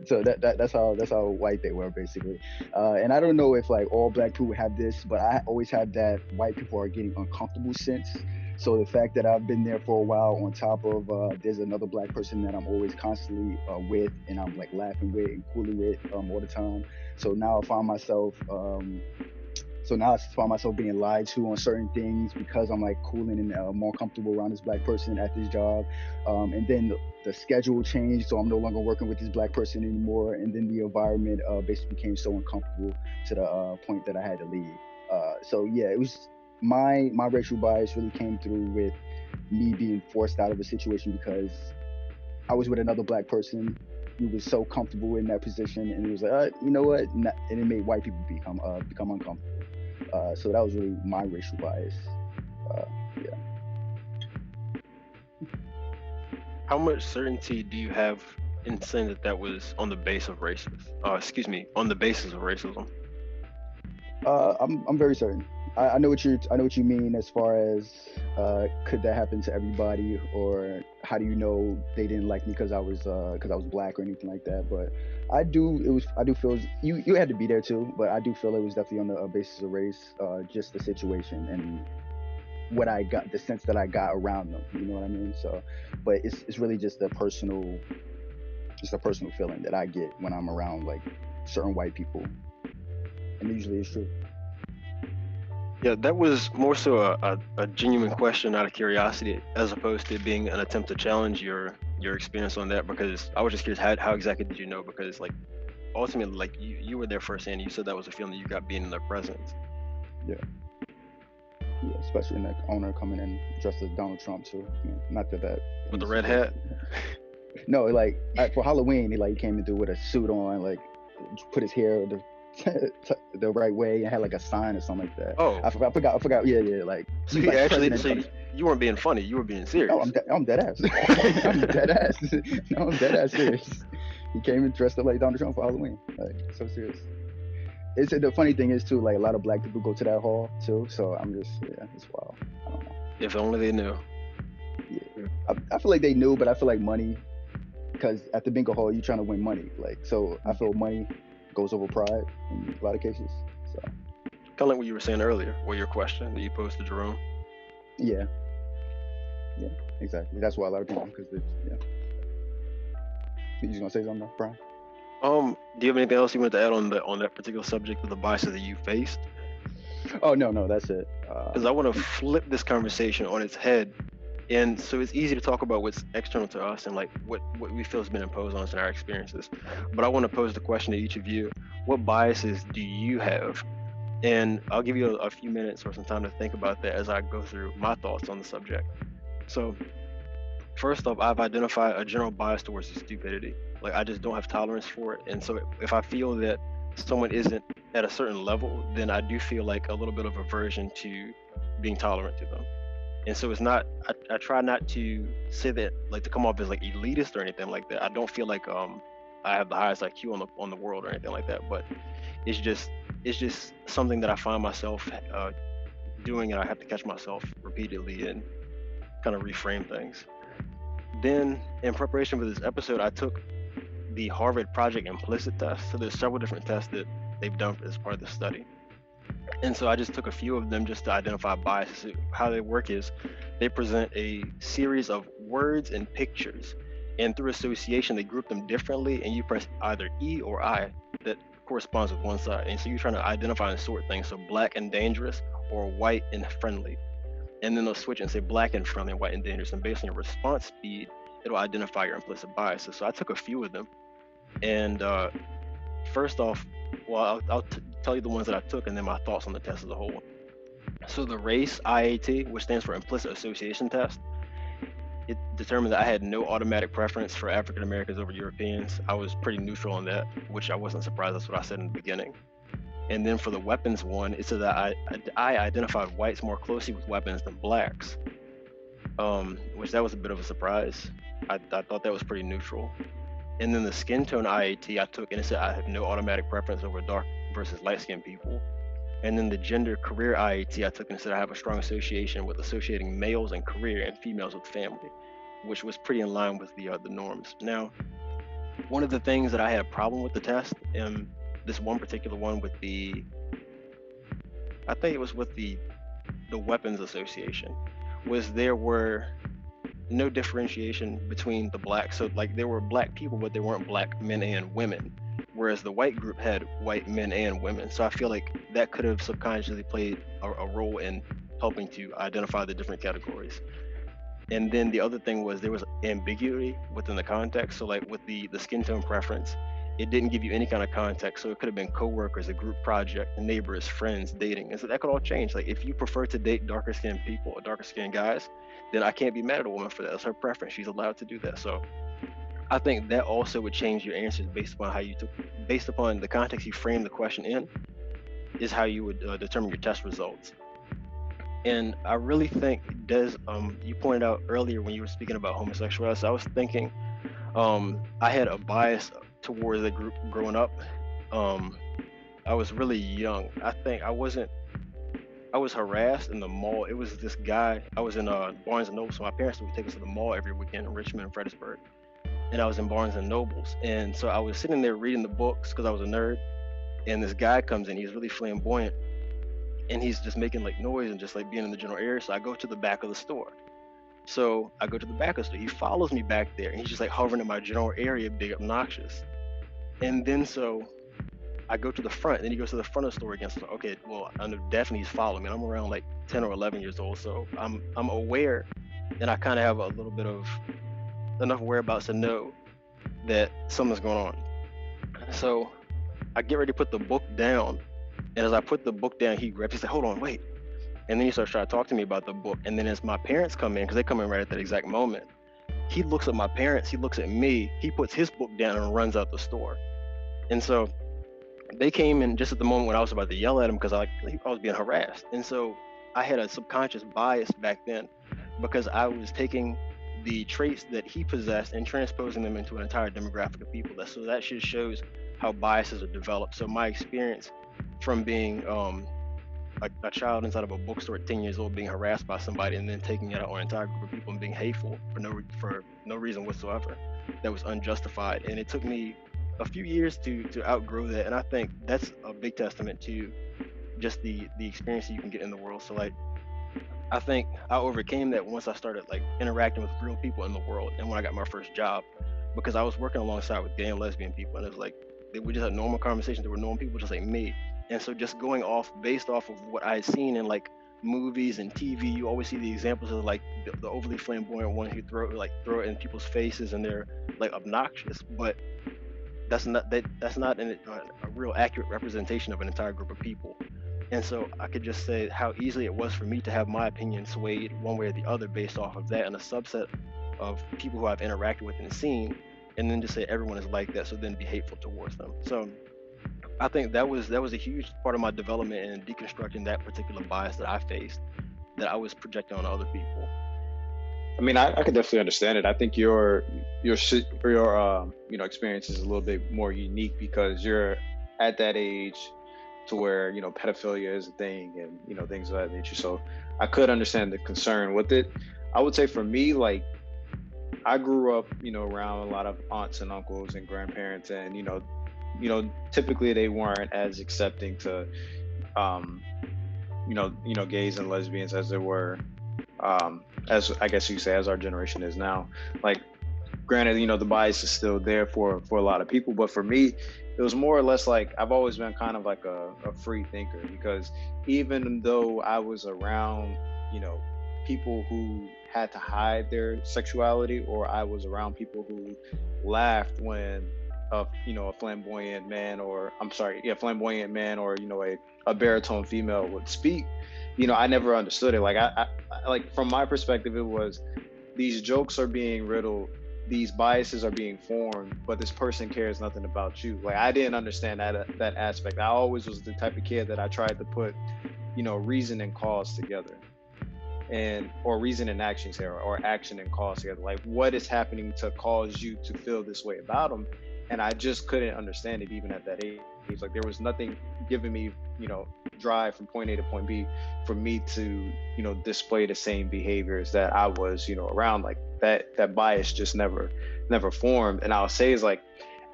So that's how white they were basically. And I don't know if like all black people have this, but I always have that white people are getting uncomfortable sense. So the fact that I've been there for a while, on top of there's another black person that I'm always constantly with, and I'm like laughing with and cooling with all the time. So now I find myself being lied to on certain things because I'm like cooling and more comfortable around this black person at this job. And then the schedule changed, so I'm no longer working with this black person anymore. And then the environment basically became so uncomfortable to the point that I had to leave. So yeah, it was my racial bias really came through with me being forced out of a situation because I was with another black person who was so comfortable in that position, and it was like, you know what? And it made white people become uncomfortable. So that was really my racial bias. Yeah. How much certainty do you have in saying that was on the basis of racism? On the basis of racism. I'm very certain. I know what you mean as far as could that happen to everybody, or how do you know they didn't like me because I was black or anything like that? But I do feel you had to be there too, but I do feel it was definitely on the basis of race, just the situation and what I got, the sense that I got around them. You know what I mean? So, but it's really just a personal feeling that I get when I'm around like certain white people, and usually it's true. Yeah, that was more so a genuine question out of curiosity, as opposed to being an attempt to challenge your your experience on that, because I was just curious, how exactly did you know? Because like ultimately, like you were there firsthand. You said that was a feeling that you got being in their presence. Yeah, especially in that owner coming in dressed as Donald Trump too. Not that with the red hat. No, like for Halloween, he came to do with a suit on, like put his hair the right way and had like a sign or something like that. Oh, I forgot. Yeah. Like so he like actually, so you weren't being funny. You were being serious. No, I'm dead ass. I'm dead ass. No, I'm dead ass serious. He came and dressed up like Donald Trump for Halloween. Like so serious. The funny thing is too, like a lot of black people go to that hall too. So I'm just it's wild. I don't know. If only they knew. Yeah, I feel like they knew, but I feel like money, because at the bingo hall you're trying to win money. Like so, I feel money goes over pride in a lot of cases. So kind of like what you were saying earlier, or your question that you posed to Jerome. Yeah, exactly. That's why a lot of people, because You just gonna say something, Bryan? Do you have anything else you wanted to add on that particular subject of the biases that you faced? Oh no, that's it. Because I want to flip this conversation on its head, and so it's easy to talk about what's external to us and like what we feel has been imposed on us in our experiences. But I want to pose the question to each of you: what biases do you have? And I'll give you a few minutes or some time to think about that as I go through my thoughts on the subject. So first off, I've identified a general bias towards stupidity. Like I just don't have tolerance for it. And so if I feel that someone isn't at a certain level, then I do feel like a little bit of aversion to being tolerant to them. And so it's not, I try not to say that, like to come off as like elitist or anything like that. I don't feel like I have the highest IQ on the world or anything like that, but it's just something that I find myself doing, and I have to catch myself repeatedly and kind of reframe things. Then in preparation for this episode, I took the Harvard Project Implicit test. So there's several different tests that they've done as part of the study. And so I just took a few of them just to identify biases. How they work is they present a series of words and pictures, and through association, they group them differently, and you press either E or I that corresponds with one side. And so you're trying to identify and sort things. So black and dangerous, or white and friendly. And then they'll switch and say black and friendly and white and dangerous. And based on your response speed, it'll identify your implicit biases. So I took a few of them. And first off, well, I'll tell you the ones that I took and then my thoughts on the test as a whole. So the race IAT, which stands for Implicit Association Test, it determined that I had no automatic preference for African Americans over Europeans. I was pretty neutral on that, which I wasn't surprised. That's what I said in the beginning. And then for the weapons one, it said that I identified whites more closely with weapons than blacks, which that was a bit of a surprise. I thought that was pretty neutral. And then the skin tone IAT I took, and it said I have no automatic preference over dark versus light-skinned people. And then the gender career IAT I took, and it said I have a strong association with associating males and career and females with family, which was pretty in line with the norms. Now, one of the things that I had a problem with the test, and this one particular one with I think it was with the weapons association, was there were no differentiation between the blacks. So like there were black people, but there weren't black men and women, whereas the white group had white men and women. So I feel like that could have subconsciously played a role in helping to identify the different categories. And then the other thing was there was ambiguity within the context. So like with the skin tone preference, it didn't give you any kind of context. So it could have been coworkers, a group project, neighbors, friends, dating. And so that could all change. Like if you prefer to date darker skinned people or darker skinned guys, then I can't be mad at a woman for that. That's her preference. She's allowed to do that. So I think that also would change your answers based upon based upon the context you frame the question in, is how you would determine your test results. And I really think, Des, you pointed out earlier when you were speaking about homosexuality, so I was thinking I had a bias towards the group growing up. I was really young. I think I was harassed in the mall. It was this guy. I was in Barnes and Noble, so my parents would take us to the mall every weekend in Richmond and Fredericksburg. And I was in Barnes and Nobles. And so I was sitting there reading the books because I was a nerd. And this guy comes in, he's really flamboyant. And he's just making like noise and just like being in the general area. So I go to the back of the store. So I go to the back of the store. He follows me back there and he's just like hovering in my general area, big obnoxious. And then so I go to the front, and then he goes to the front of the store again. So okay, well, I know definitely he's following me. I'm around like 10 or 11 years old. So I'm aware, and I kind of have a little bit of enough whereabouts to know that something's going on. So I get ready to put the book down, and as I put the book down, he said, hold on, wait. And then he starts trying to talk to me about the book. And then as my parents come in, because they come in right at that exact moment, he looks at my parents, he looks at me, he puts his book down and runs out the store. And so they came in just at the moment when I was about to yell at him because I was being harassed. And so I had a subconscious bias back then because I was taking the traits that he possessed and transposing them into an entire demographic of people. So that just shows how biases are developed. So my experience from being a child inside of a bookstore at 10 years old, being harassed by somebody and then taking it out on an entire group of people and being hateful for no reason whatsoever, that was unjustified. And it took me a few years to outgrow that. And I think that's a big testament to just the experience that you can get in the world. So like, I think I overcame that once I started like interacting with real people in the world. And when I got my first job, because I was working alongside with gay and lesbian people, and it was like, we just had normal conversations. There were normal people just like me. And so just going based off of what I had seen in like movies and TV, you always see the examples of like the overly flamboyant ones who throw it in people's faces and they're like obnoxious, but that's not a real accurate representation of an entire group of people. And so I could just say how easily it was for me to have my opinion swayed one way or the other based off of that and a subset of people who I've interacted with and seen, and then just say everyone is like that, so then be hateful towards them. So I think that was a huge part of my development in deconstructing that particular bias that I faced, that I was projecting on other people. I mean, I could definitely understand it. I think your experience is a little bit more unique because you're at that age to where pedophilia is a thing and things of that nature. So I could understand the concern with it. I would say for me, like, I grew up around a lot of aunts and uncles and grandparents, and typically they weren't as accepting to gays and lesbians as they were as I guess you say as our generation is now. Like, granted, the bias is still there for a lot of people, but for me it was more or less like I've always been kind of like a free thinker, because even though I was around people who had to hide their sexuality, or I was around people who laughed when a flamboyant man or a baritone female would speak, I never understood it. Like I like, from my perspective, it was, these jokes are being riddled, these biases are being formed, but this person cares nothing about you. Like, I didn't understand that aspect. I always was the type of kid that I tried to put reason and cause together, or reason and action together, or action and cause together. Like, what is happening to cause you to feel this way about them? And I just couldn't understand it even at that age. Like, there was nothing giving me drive from point A to point B for me to display the same behaviors that I was around. Like, that bias just never formed. And I'll say is, like,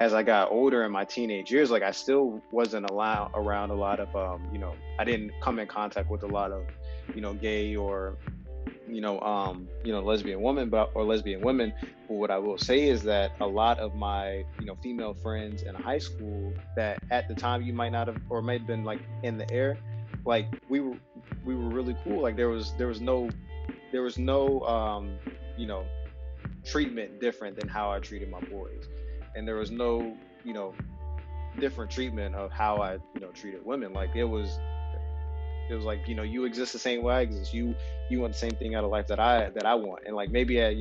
as I got older in my teenage years, like, I still wasn't around a lot of I didn't come in contact with a lot of gay or lesbian women, or lesbian women. But what I will say is that a lot of my female friends in high school that at the time you might not have, or might have been like in the air, like, we were really cool. Like, there was no treatment different than how I treated my boys, and there was no different treatment of how I treated women. Like, it was like, you exist the same way I exist. You want the same thing out of life that I want. And like, maybe at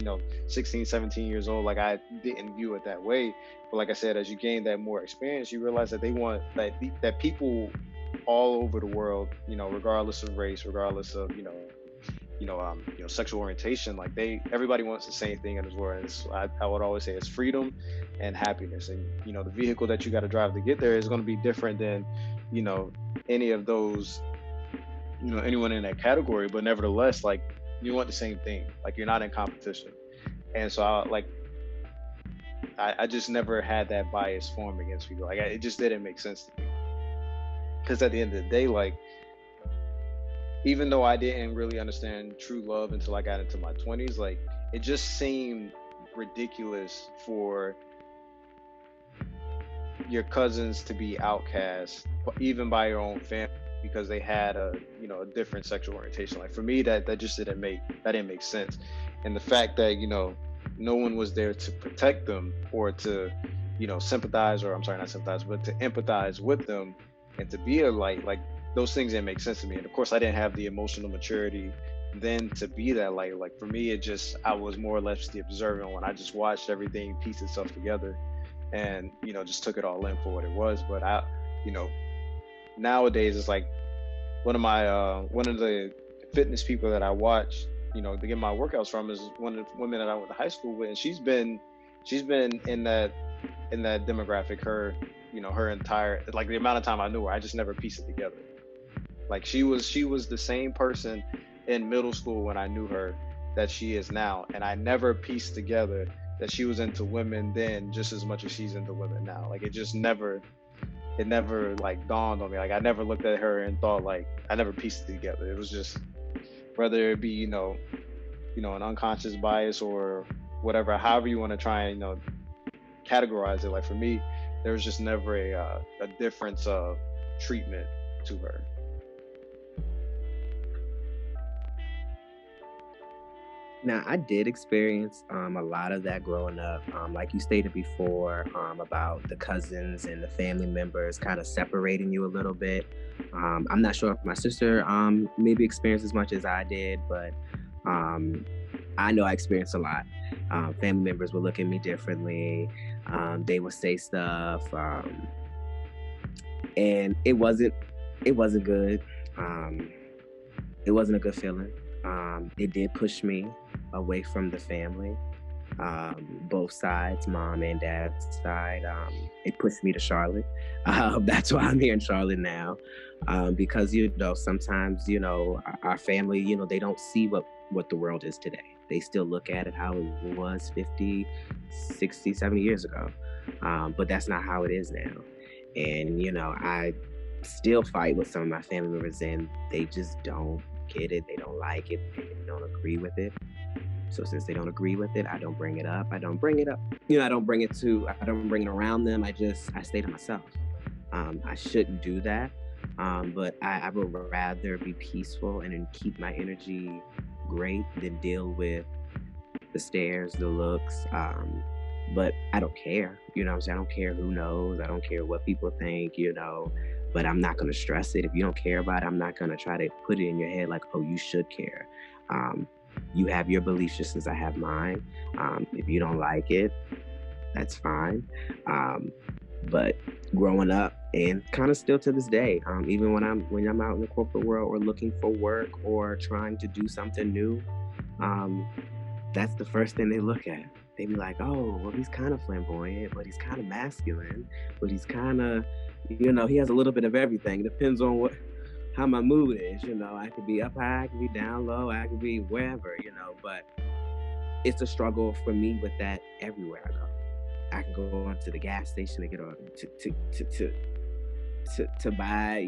16, 17 years old, like, I didn't view it that way. But like I said, as you gain that more experience, you realize that they want that people all over the world, regardless of race, regardless of sexual orientation, like, everybody wants the same thing in this world. And I would always say it's freedom and happiness. And the vehicle that you got to drive to get there is going to be different than any of those, anyone in that category. But nevertheless, like, you want the same thing. Like, you're not in competition. And so I just never had that bias form against people. Like, it just didn't make sense to me, because at the end of the day, like, even though I didn't really understand true love until I got into my 20s, like, it just seemed ridiculous for your cousins to be outcast, even by your own family, because they had a different sexual orientation. Like, for me, that just didn't make sense. And the fact that no one was there to protect them or to, sympathize, or I'm sorry, not sympathize, but to empathize with them and to be a light. Like, those things didn't make sense to me. And of course, I didn't have the emotional maturity then to be that light. Like, for me, I was more or less the observant one. I just watched everything piece itself together and, just took it all in for what it was. But nowadays it's like one of the fitness people that I watch, to get my workouts from, is one of the women that I went to high school with, and she's been in that demographic her entire, like, the amount of time I knew her. I just never pieced it together. Like, she was the same person in middle school when I knew her that she is now, and I never pieced together that she was into women then just as much as she's into women now. Like, it never like dawned on me. Like, I never looked at her and thought, like, I never pieced it together. It was just, whether it be an unconscious bias or whatever, however you want to try and categorize it. Like, for me, there was just never a difference of treatment to her. Now, I did experience a lot of that growing up. Like you stated before, about the cousins and the family members kind of separating you a little bit. I'm not sure if my sister maybe experienced as much as I did, but I know I experienced a lot. Family members would look at me differently. They would say stuff, and it wasn't good. It wasn't a good feeling. It did push me away from the family, both sides, mom and dad's side. It pushed me to Charlotte. That's why I'm here in Charlotte now, because sometimes our family, they don't see what the world is today. They still look at it how it was 50, 60, 70 years ago, but that's not how it is now. And I still fight with some of my family members, and they just don't get it. They don't like it. They don't agree with it. So since they don't agree with it, I don't bring it up. I don't bring it around them. I stay to myself. I shouldn't do that. But I would rather be peaceful and keep my energy great than deal with the stares, the looks. But I don't care. You know what I'm saying? I don't care who knows. I don't care what people think, but I'm not going to stress it. If you don't care about it, I'm not going to try to put it in your head like, oh, you should care. You have your beliefs just as I have mine. If you don't like it, that's fine. But growing up, and kind of still to this day, even when I'm out in the corporate world or looking for work or trying to do something new, that's the first thing they look at. They be like, oh, well, he's kind of flamboyant, but he's kind of masculine, but he's kind of, he has a little bit of everything. Depends on how my mood is. I could be up high, I could be down low, I could be wherever, but it's a struggle for me with that everywhere I go. I can go onto the gas station to get to buy,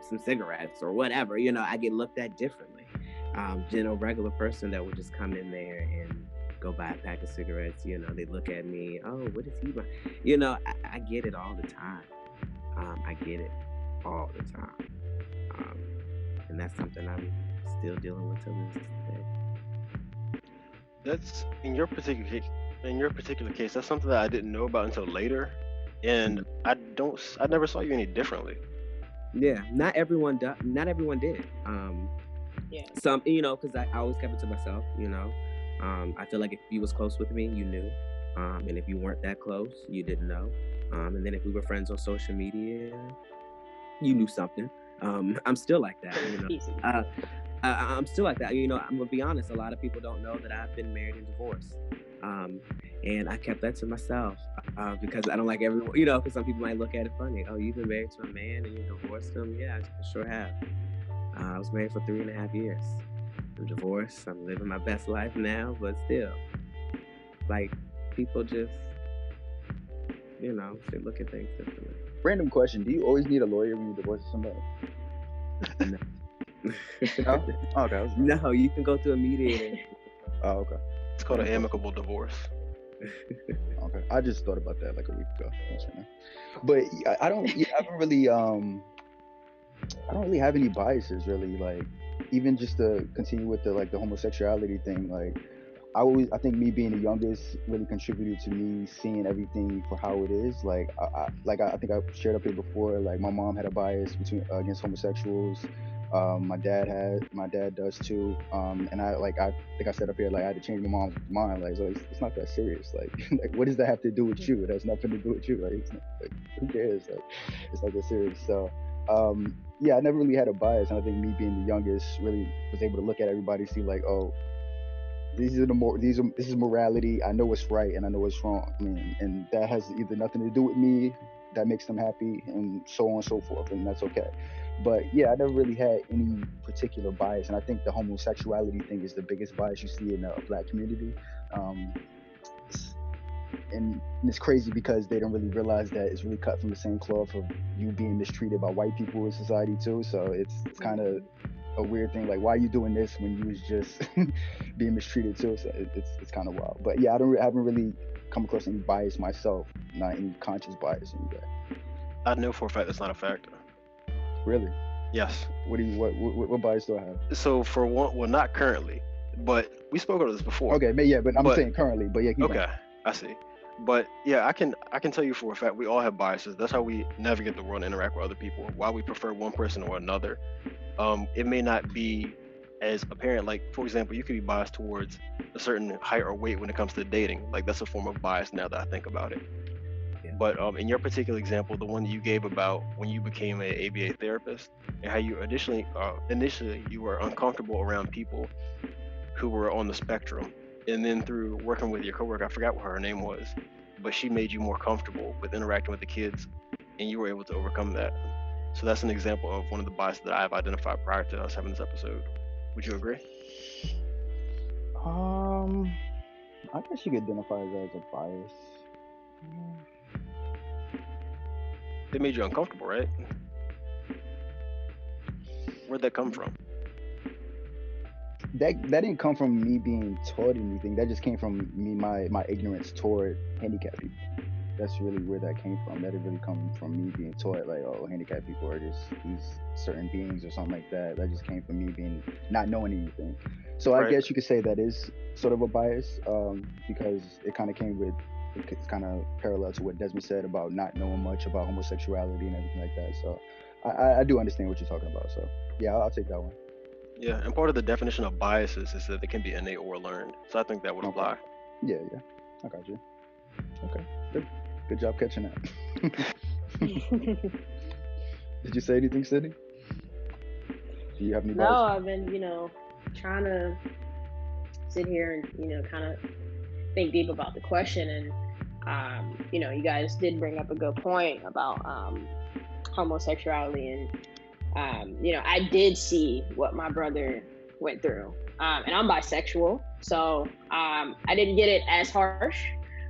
some cigarettes or whatever. I get looked at differently. Regular person that would just come in there and go buy a pack of cigarettes, they look at me, oh, what is he buying? I get it all the time. I get it all the time. And that's something I'm still dealing with to this day. That's in your particular case, that's something that I didn't know about until later. And I never saw you any differently. Yeah, not everyone did. Yeah. Some, because I always kept it to myself, I feel like if you was close with me, you knew. And if you weren't that close, you didn't know. And then if we were friends on social media, you knew something. I'm still like that, I'm still like that. I'm gonna be honest, a lot of people don't know that I've been married and divorced. And I kept that to myself because I don't like everyone, because some people might look at it funny. Oh, you've been married to a man and you divorced him? Yeah, I sure have. I was married for 3.5 years. I'm divorced. I'm living my best life now, but still, like, people just, they look at things differently. Random question: do you always need a lawyer when you divorce somebody? No. No? Oh, okay. No, you can go to a mediator. Oh, okay. It's called an amicable divorce. Okay, I just thought about that like a week ago. But I don't really have any biases really. Like, even just to continue with the homosexuality thing. Like, I think me being the youngest really contributed to me seeing everything for how it is. Like I think I shared up here before. Like my mom had a bias against homosexuals. My dad does too. And I think I said up here, like I had to change my mom's mind. Like, so it's not that serious. Like, like what does that have to do with you? It has nothing to do with you. Like, it's not, like who cares? Like, it's not that serious. So, yeah, I never really had a bias, and I think me being the youngest really was able to look at everybody, see like, oh, this is morality. I know what's right and I know what's wrong. I mean, and that has either nothing to do with me, that makes them happy, and so on and so forth, and that's okay. But yeah, I never really had any particular bias, and I think the homosexuality thing is the biggest bias you see in the Black community. Um, it's- and it's crazy because they don't really realize that it's really cut from the same cloth of you being mistreated by white people in society too. So it's kind of a weird thing. Like, why are you doing this when you was just being mistreated too? So it's kind of wild. But yeah, I haven't really come across any bias myself, not any conscious bias anyway. I know for a fact that's not a factor. Really? Yes. What bias do I have? So for one, well, not currently, but we spoke about this before. Okay, but I'm saying currently. But yeah, keep okay, going. I see. But yeah, I can tell you for a fact we all have biases. That's how we navigate the world and interact with other people. Why we prefer one person or another. It may not be as apparent. Like, for example, you could be biased towards a certain height or weight when it comes to dating. Like, that's a form of bias now that I think about it. Yeah. But in your particular example, the one that you gave about when you became an ABA therapist and how you initially you were uncomfortable around people who were on the spectrum, and then through working with your coworker, I forgot what her name was, but she made you more comfortable with interacting with the kids, and you were able to overcome that. So that's an example of one of the biases that I've identified prior to us having this episode. Would you agree? I guess you could identify that as a bias. They made you uncomfortable, right? Where'd that come from? That didn't come from me being taught anything. That just came from me, my ignorance toward handicapped people. That's really where that came from. That didn't really come from me being taught like, oh, handicapped people are just these certain beings or something like that. That just came from me being not knowing anything. So I guess you could say that is sort of a bias, because it kind of came with, it's kind of parallel to what Desmond said about not knowing much about homosexuality and everything like that. So I do understand what you're talking about. So yeah, I'll take that one. Yeah, and part of the definition of biases is that they can be innate or learned. So I think that would apply. Yeah, I got you. Okay, good job catching that. Did you say anything, Sydney? Do you have any biases? No, I've been, trying to sit here and, kind of think deep about the question. And, you guys did bring up a good point about homosexuality. And, I did see what my brother went through. And I'm bisexual, so I didn't get it as harsh.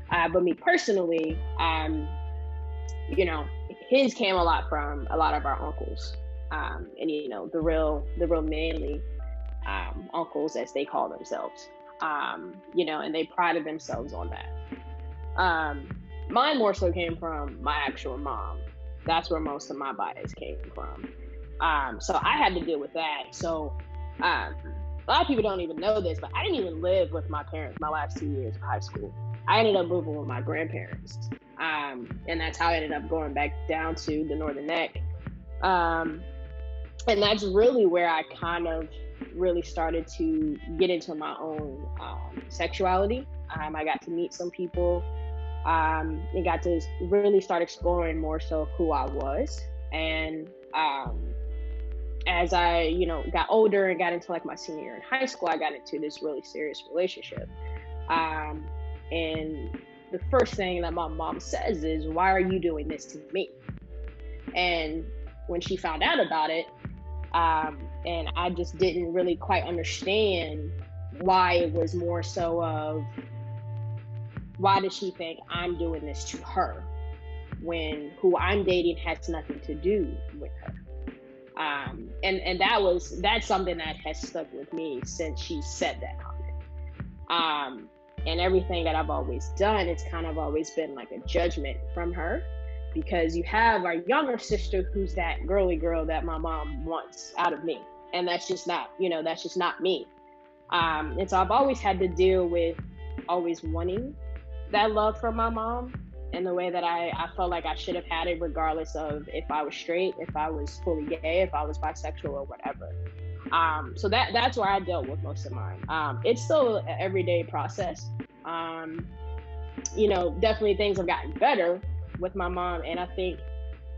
But me personally, his came a lot from a lot of our uncles. And the real manly uncles, as they call themselves. And they prided themselves on that. Mine more so came from my actual mom. That's where most of my bias came from. So I had to deal with that. So a lot of people don't even know this, but I didn't even live with my parents my last 2 years of high school. I ended up moving with my grandparents. And that's how I ended up going back down to the Northern Neck. And that's really where I kind of really started to get into my own sexuality. I got to meet some people and got to really start exploring more so who I was. And as I, got older and got into like my senior year in high school, I got into this really serious relationship. And the first thing that my mom says is, "Why are you doing this to me?" And when she found out about it, and I just didn't really quite understand why it was more so of, why does she think I'm doing this to her when who I'm dating has nothing to do with her? And that's something that has stuck with me since she said that comment. And everything that I've always done, it's kind of always been like a judgment from her, because you have our younger sister who's that girly girl that my mom wants out of me. And that's just not, that's just not me. And so I've always had to deal with always wanting that love from my mom in the way that I felt like I should have had it, regardless of if I was straight, if I was fully gay, if I was bisexual or whatever. So that's where I dealt with most of mine. It's still an everyday process. Definitely things have gotten better with my mom, and I think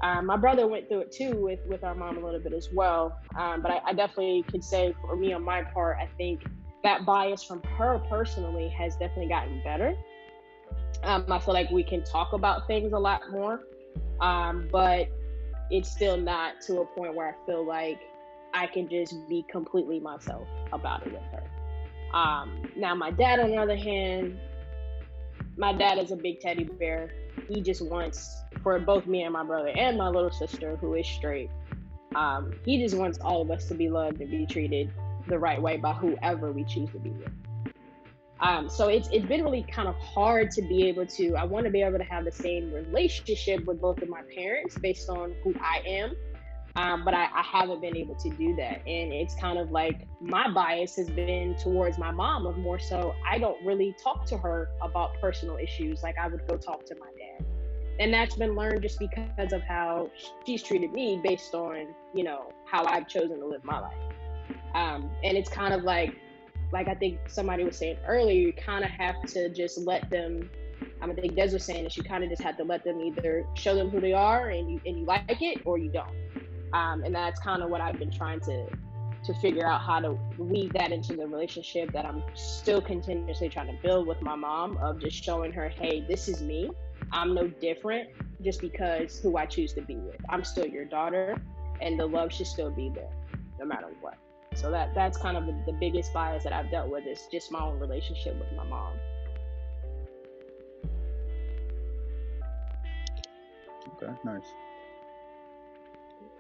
my brother went through it too with our mom a little bit as well. But I definitely could say for me on my part, I think that bias from her personally has definitely gotten better. I feel like we can talk about things a lot more, but it's still not to a point where I feel like I can just be completely myself about it with her. Now, my dad, on the other hand, my dad is a big teddy bear. He just wants, for both me and my brother and my little sister, who is straight, he just wants all of us to be loved and be treated the right way by whoever we choose to be with. So it's been really kind of hard to be able to, I want to be able to have the same relationship with both of my parents based on who I am. But I haven't been able to do that. And it's kind of like my bias has been towards my mom of more so I don't really talk to her about personal issues like I would go talk to my dad. And that's been learned just because of how she's treated me based on, how I've chosen to live my life. And it's kind of like I think somebody was saying earlier, you kind of have to just let them, I think Des was saying that you kind of just have to let them either show them who they are and you like it or you don't. And that's kind of what I've been trying to figure out, how to weave that into the relationship that I'm still continuously trying to build with my mom, of just showing her, hey, this is me. I'm no different just because who I choose to be with. I'm still your daughter, and the love should still be there no matter what. So that's kind of the biggest bias that I've dealt with, is just my own relationship with my mom. Okay, nice.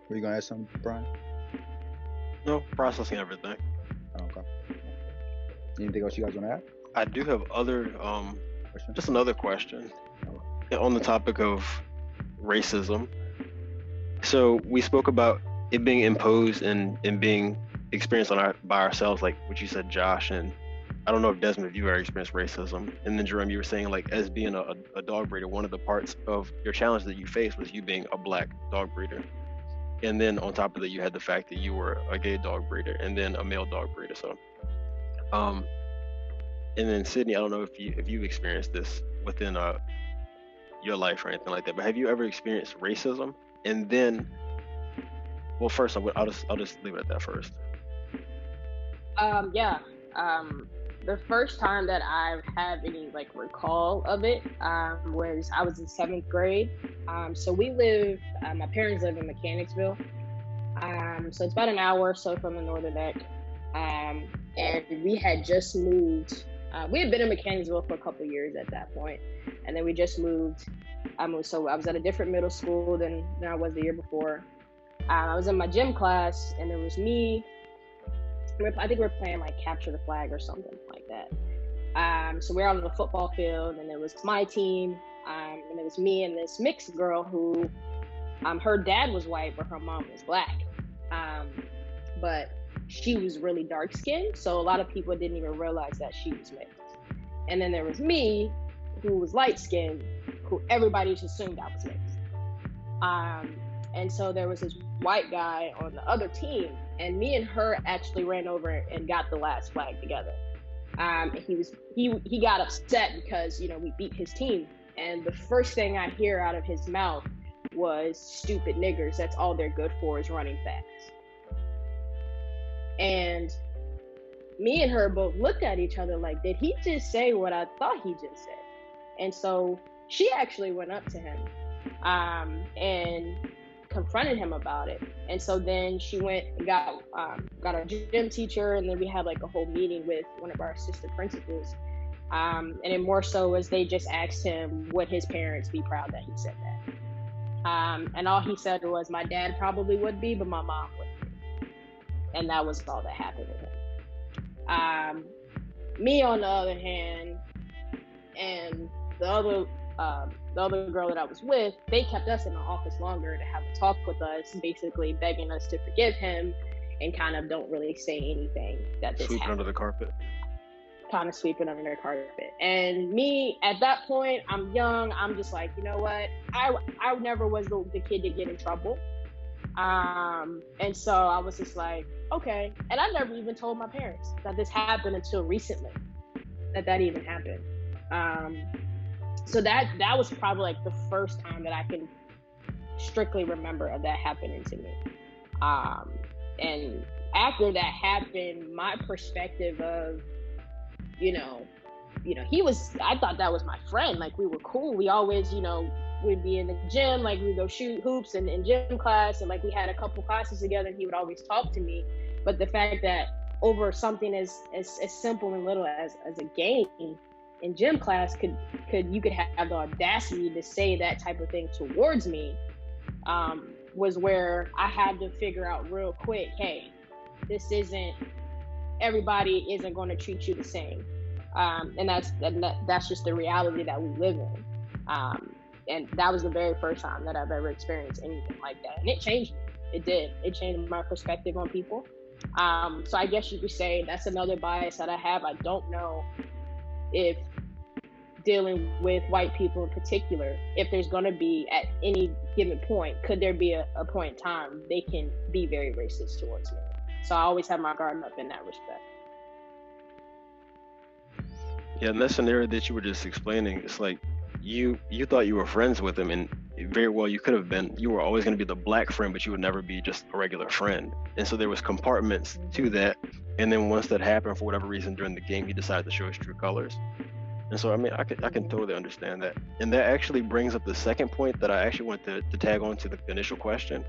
Were you gonna ask something, Bryan? No, processing everything. Oh, okay. Anything else you guys want to add? I do have just another question on the topic of racism. So we spoke about it being imposed and being experienced by ourselves, like what you said, Josh, and I don't know if Desmond, if you ever experienced racism. And then Jerome, you were saying, like, as being a dog breeder, one of the parts of your challenge that you faced was you being a black dog breeder. And then on top of that, you had the fact that you were a gay dog breeder and then a male dog breeder. So, and then Sydney, I don't know if you've experienced this within your life or anything like that, but have you ever experienced racism? And then, well, first I'll just leave it at that first. Yeah. The first time that I've had any recall of it was I was in 7th grade. So we live, my parents live in Mechanicsville. So it's about an hour or so from the Northern Neck. And we had just moved. We had been in Mechanicsville for a couple of years at that point. And then we just moved. So I was at a different middle school than I was the year before. I was in my gym class, and it was me. I think we were playing capture the flag or something like that. So we're out on the football field, and it was my team, and it was me and this mixed girl who, her dad was white, but her mom was black. But she was really dark skinned, so a lot of people didn't even realize that she was mixed. And then there was me, who was light skinned, who everybody just assumed I was mixed. And so there was this white guy on the other team, and me and her actually ran over and got the last flag together. He got upset because, we beat his team. And the first thing I hear out of his mouth was, "Stupid niggers, that's all they're good for is running fast." And me and her both looked at each other like, did he just say what I thought he just said? And so she actually went up to him and confronted him about it. And so then she went and got our gym teacher, and then we had a whole meeting with one of our assistant principals. And it more so was they just asked him, would his parents be proud that he said that? And all he said was, my dad probably would be, but my mom wouldn't be. And that was all that happened with him. Me, on the other hand, and the other girl that I was with, they kept us in the office longer to have a talk with us, basically begging us to forgive him and kind of don't really say anything that this Sweep it happened. under the carpet. Kind of sweep it under the carpet. And me, at that point, I'm young. I'm just like, you know what? I never was the kid to get in trouble. And so I was just like, okay. And I never even told my parents that this happened until recently, that even happened. So that was probably like the first time that I can strictly remember of that happening to me. And after that happened, my perspective of, I thought that was my friend. Like, we were cool. We always, we'd be in the gym, like we'd go shoot hoops in gym class, and like we had a couple classes together, and he would always talk to me. But the fact that over something as simple and little as a game in gym class you could have the audacity to say that type of thing towards me, was where I had to figure out real quick, hey, everybody isn't going to treat you the same. And that's just the reality that we live in. And that was the very first time that I've ever experienced anything like that. And it changed me. It did. It changed my perspective on people. So I guess you could say that's another bias that I have. I don't know if dealing with white people in particular, if there's going to be at any given point, could there be a point in time they can be very racist towards me? So I always have my guard up in that respect. Yeah, and that scenario that you were just explaining, it's like you thought you were friends with him, and very well you could have been. You were always going to be the black friend, but you would never be just a regular friend. And so there was compartments to that. And then once that happened, for whatever reason during the game, he decided to show his true colors. And so, I mean, I can totally understand that. And that actually brings up the second point that I actually want to tag on to the initial question,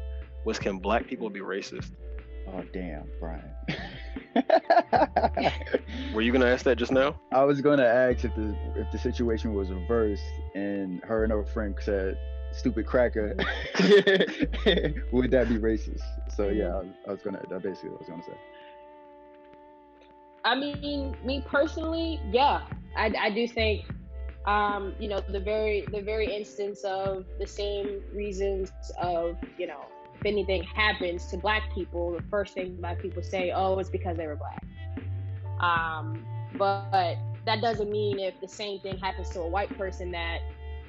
was, can black people be racist? Oh, damn, Bryan. Were you going to ask that just now? I was going to ask if the situation was reversed and her and her friend said, stupid cracker, would that be racist? So yeah, that's basically what I was going to say. I mean, me personally, yeah, I do think, the very instance of the same reasons of, if anything happens to black people, the first thing black people say, oh, it's because they were black. But that doesn't mean if the same thing happens to a white person that,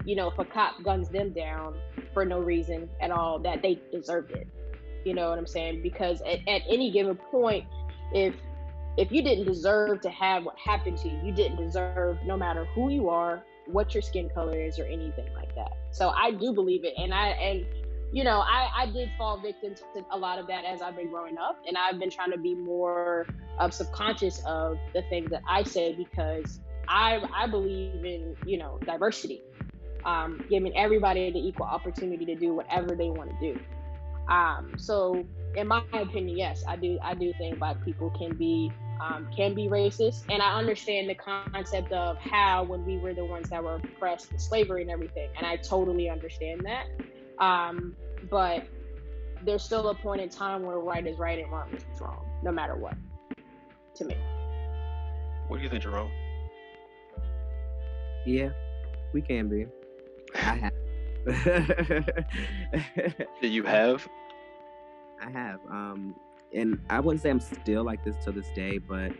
if a cop guns them down for no reason at all, that they deserved it. You know what I'm saying? Because at any given point, if you didn't deserve to have what happened to you, you didn't deserve, no matter who you are, what your skin color is, or anything like that. So I do believe it. And I did fall victim to a lot of that as I've been growing up. And I've been trying to be more subconscious of the things that I say, because I believe in, diversity, giving everybody the equal opportunity to do whatever they want to do. So in my opinion, yes, I do think black people can be racist, and I understand the concept of how, when we were the ones that were oppressed with slavery and everything, and I totally understand that. But there's still a point in time where right is right and wrong is wrong, no matter what, to me. What do you think, Jerome? Yeah, we can be. I have. Did you have? I have. And I wouldn't say I'm still like this to this day, but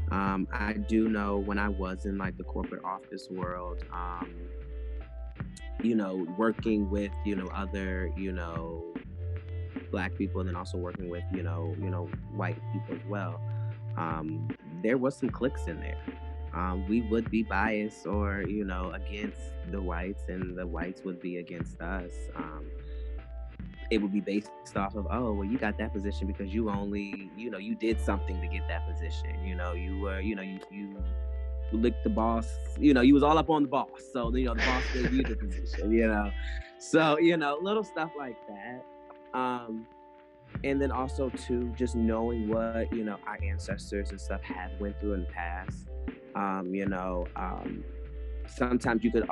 I do know when I was in like the corporate office world, working with, other, black people, and then also working with, white people as well. There was some cliques in there. We would be biased or, against the whites, and the whites would be against us. It would be based off of, oh, well, you got that position because you only, you did something to get that position. You were, you licked the boss, you was all up on the boss. So, the boss gave you the position, So, little stuff like that. And then also too, just knowing what, our ancestors and stuff have went through in the past. Sometimes you could,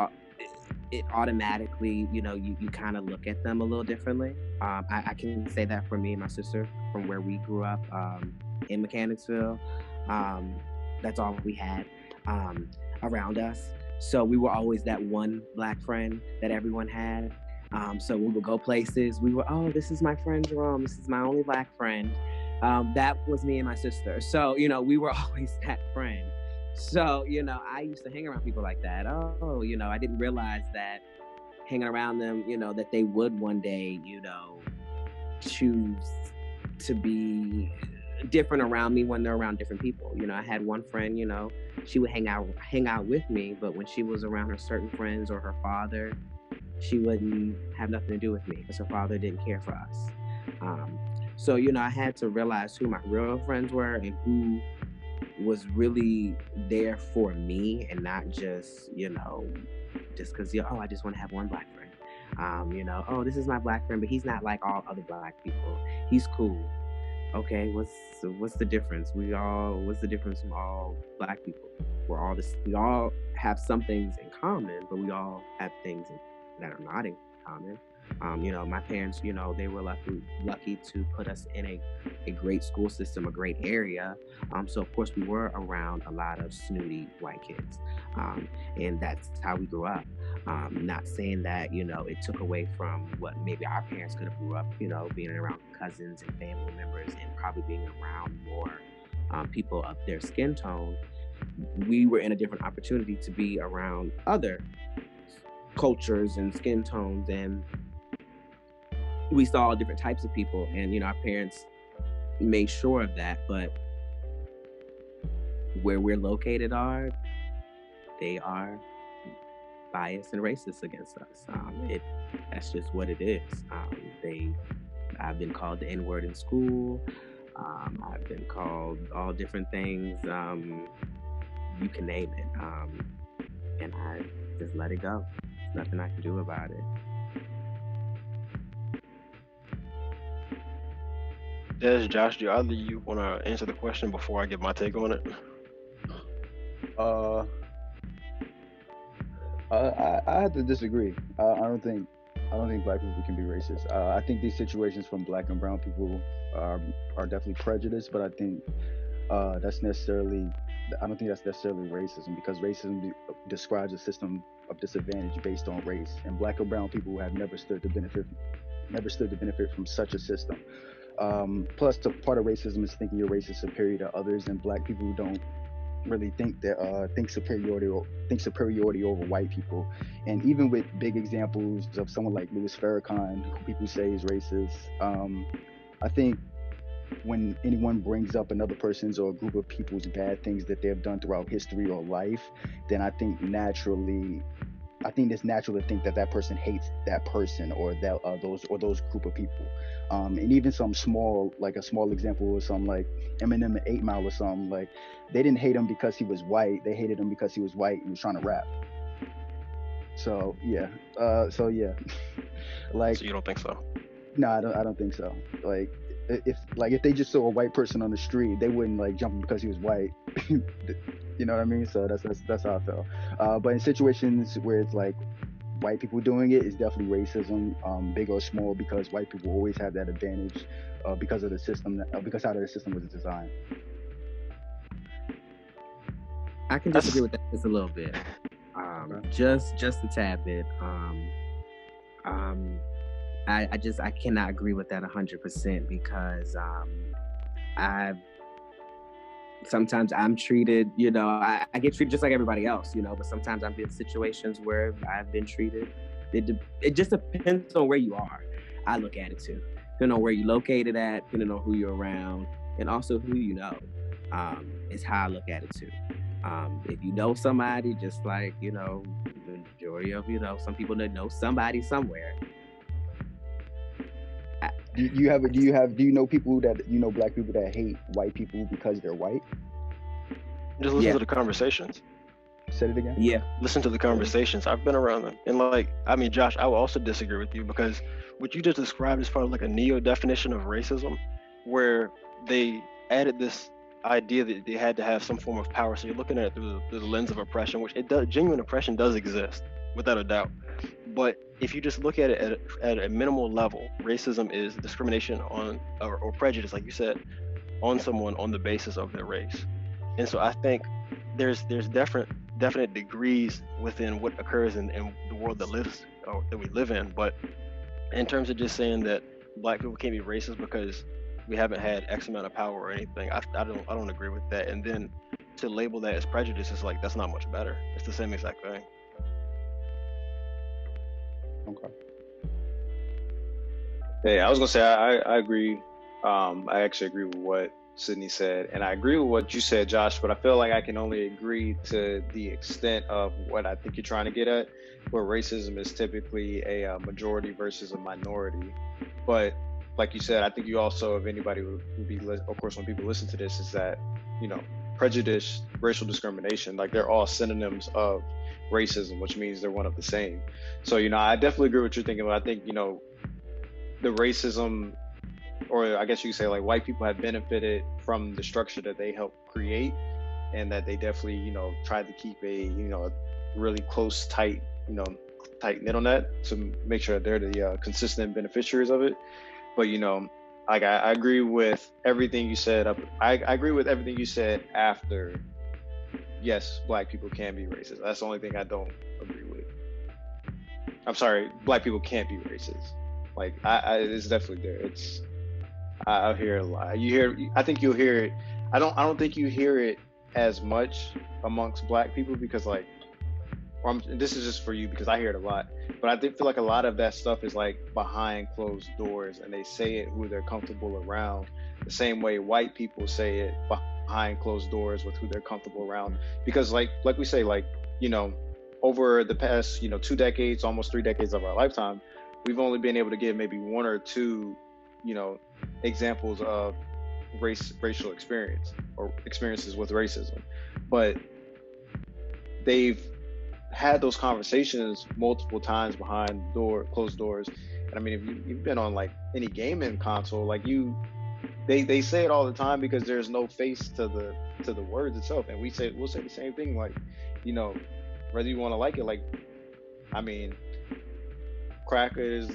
it automatically, you kind of look at them a little differently. I can say that for me and my sister, from where we grew up in Mechanicsville. That's all we had around us. So we were always that one black friend that everyone had. So we would go places. We were, oh, this is my friend Jerome. This is my only black friend. That was me and my sister. So, we were always that friend. So, I used to hang around people like that. Oh, I didn't realize that hanging around them, that they would one day, choose to be different around me when they're around different people. I had one friend, she would hang out with me, but when she was around her certain friends or her father, she wouldn't have nothing to do with me because her father didn't care for us. So, I had to realize who my real friends were and who was really there for me and not just, just because, I just want to have one black friend. This is my black friend, but he's not like all other black people. He's cool. Okay, what's the difference? What's the difference from all black people? We all have some things in common, but we all have things that are not in common. My parents, they were lucky to put us in a great school system, a great area. So of course we were around a lot of snooty white kids. And that's how we grew up. Not saying that, it took away from what maybe our parents could have grew up, being around cousins and family members and probably being around more people of their skin tone. We were in a different opportunity to be around other cultures and skin tones, and we saw different types of people, and our parents made sure of that. But where we're located they are biased and racist against us. That's just what it is. I've been called the N-word in school. I've been called all different things. You can name it. And I just let it go. There's nothing I can do about it. Des, Josh, do either of you want to answer the question before I give my take on it? I have to disagree. I don't think black people can be racist. I think these situations from black and brown people are definitely prejudiced, but I think I don't think that's necessarily racism, because racism describes a system of disadvantage based on race, and black or brown people have never stood to benefit from such a system. Plus, the part of racism is thinking your race is superior to others, and black people don't really think superiority over white people. And even with big examples of someone like Louis Farrakhan, who people say is racist, I think when anyone brings up another person's or a group of people's bad things that they've done throughout history or life, then I think it's natural to think that person hates that person or those group of people. And even a small example was something like Eminem and 8 Mile or something, like they didn't hate him because he was white. They hated him because he was white and was trying to rap. So yeah. Like, so you don't think so? No, I don't think so. Like, if they just saw a white person on the street, they wouldn't like jump because he was white. You know what I mean? So that's how I felt. But in situations where it's like white people doing it, it's definitely racism, big or small, because white people always have that advantage because of the system, because how the system was designed. I can disagree with that just a little bit, just a tad bit. I cannot agree with that 100% because sometimes I'm treated, I get treated just like everybody else, but sometimes I've been in situations where I've been treated. It just depends on where you are. I look at it too. Depending on where you're located at, depending on who you're around, and also who you know, is how I look at it too. If you know somebody, just like, the majority of, some people that know somebody somewhere. Do you know people that, black people that hate white people because they're white? Just listen to the conversations. Say it again? Yeah. Listen to the conversations. I've been around them. And Josh, I will also disagree with you, because what you just described is probably like a neo-definition of racism, where they added this idea that they had to have some form of power. So you're looking at it through the lens of oppression, which genuine oppression does exist, without a doubt. But if you just look at it at a minimal level, racism is discrimination on or prejudice, like you said, on someone on the basis of their race. And so I think there's definite degrees within what occurs in the world that we live in. But in terms of just saying that black people can't be racist because we haven't had X amount of power or anything. I don't agree with that. And then to label that as prejudice is like, that's not much better. It's the same exact thing. Okay. Hey, I was gonna say I agree. I actually agree with what Sydney said, and I agree with what you said, Josh. But I feel like I can only agree to the extent of what I think you're trying to get at, where racism is typically a majority versus a minority. But like you said, I think you also, if anybody would be, of course, when people listen to this, is that, you know, prejudice, racial discrimination, like they're all synonyms of racism, which means they're one of the same. So, you know, I definitely agree with what you're thinking, but I think, you know, the racism, or I guess you could say like white people have benefited from the structure that they helped create, and that they definitely, you know, tried to keep a, you know, a really close, tight knit on that to make sure that they're the consistent beneficiaries of it. But, you know, like I agree with everything you said. I agree with everything you said after. Yes, black people can be racist. That's the only thing I don't agree with. I'm sorry, black people can't be racist. Like it's definitely there. It's I hear it a lot. I think you'll hear it. I don't think you hear it as much amongst black people because like, this is just for you because I hear it a lot. But I feel like a lot of that stuff is like behind closed doors, and they say it who they're comfortable around, the same way white people say it behind closed doors with who they're comfortable around. Because like we say, like, you know, over the past, you know, 2 decades, almost 3 decades of our lifetime, we've only been able to give maybe 1 or 2, you know, examples of racial experience or experiences with racism. But they've had those conversations multiple times behind closed doors. And I mean, if you've been on like any gaming console, like they say it all the time because there's no face to the words itself. And we'll say the same thing, like, you know, whether you want to like it, like, I mean, cracker is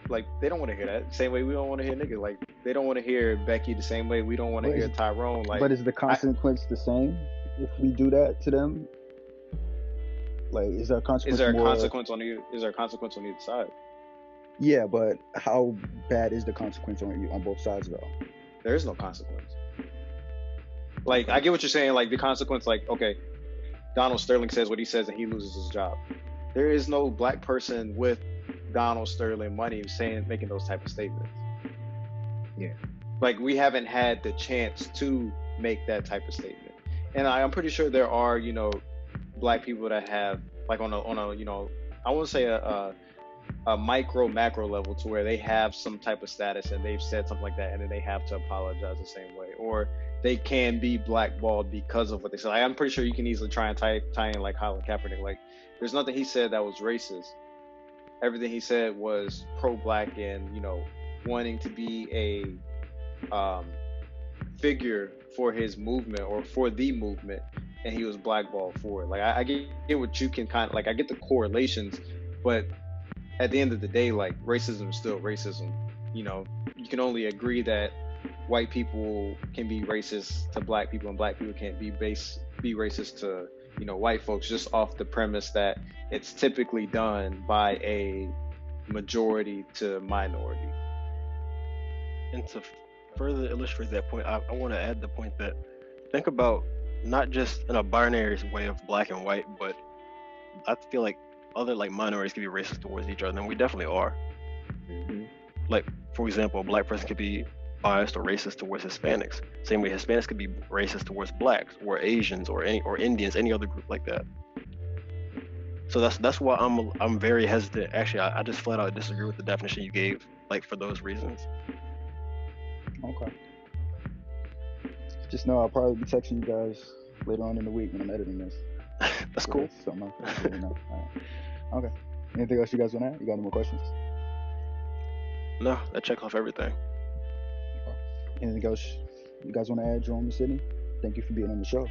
like, they don't want to hear that. Same way we don't want to hear nigga. Like, they don't want to hear Becky the same way we don't want to hear Tyrone. Like, but is the consequence the same if we do that to them? Like, is there a consequence? Is there a consequence on either side? Yeah, but how bad is the consequence on both sides though? There is no consequence. Like, I get what you're saying. Like, the consequence, like, okay, Donald Sterling says what he says and he loses his job. There is no black person with Donald Sterling money making those type of statements. Yeah. Like, we haven't had the chance to make that type of statement. And I'm pretty sure there are, you know, black people that have, like, on a you know, I wouldn't say a macro level to where they have some type of status and they've said something like that and then they have to apologize the same way, or they can be blackballed because of what they said. Like, I'm pretty sure you can easily try and tie in like Colin Kaepernick. Like, there's nothing he said that was racist. Everything he said was pro-black and, you know, wanting to be a figure for his movement or for the movement, and he was blackballed for it. Like, I get what you can kind of, like, I get the correlations, but at the end of the day, like, racism is still racism. You know, you can only agree that white people can be racist to black people and black people can't be racist to, you know, white folks, just off the premise that it's typically done by a majority to minority. And to further illustrate that point, I want to add the point that, think about not just in a binary way of black and white, but I feel like other like minorities can be racist towards each other, and we definitely are. Mm-hmm. Like, for example, a black person could be biased or racist towards Hispanics. Same way Hispanics could be racist towards blacks or Asians or Indians, any other group like that. So that's why I'm very hesitant. Actually, I just flat out disagree with the definition you gave, like, for those reasons. Okay. Just know I'll probably be texting you guys later on in the week when I'm editing this. That's cool. Something else. You know. All right. Okay. Anything else you guys want to add? You got any more questions? No, that checks off everything. Anything else you guys want to add, Jerome and Sydney? Thank you for being on the show.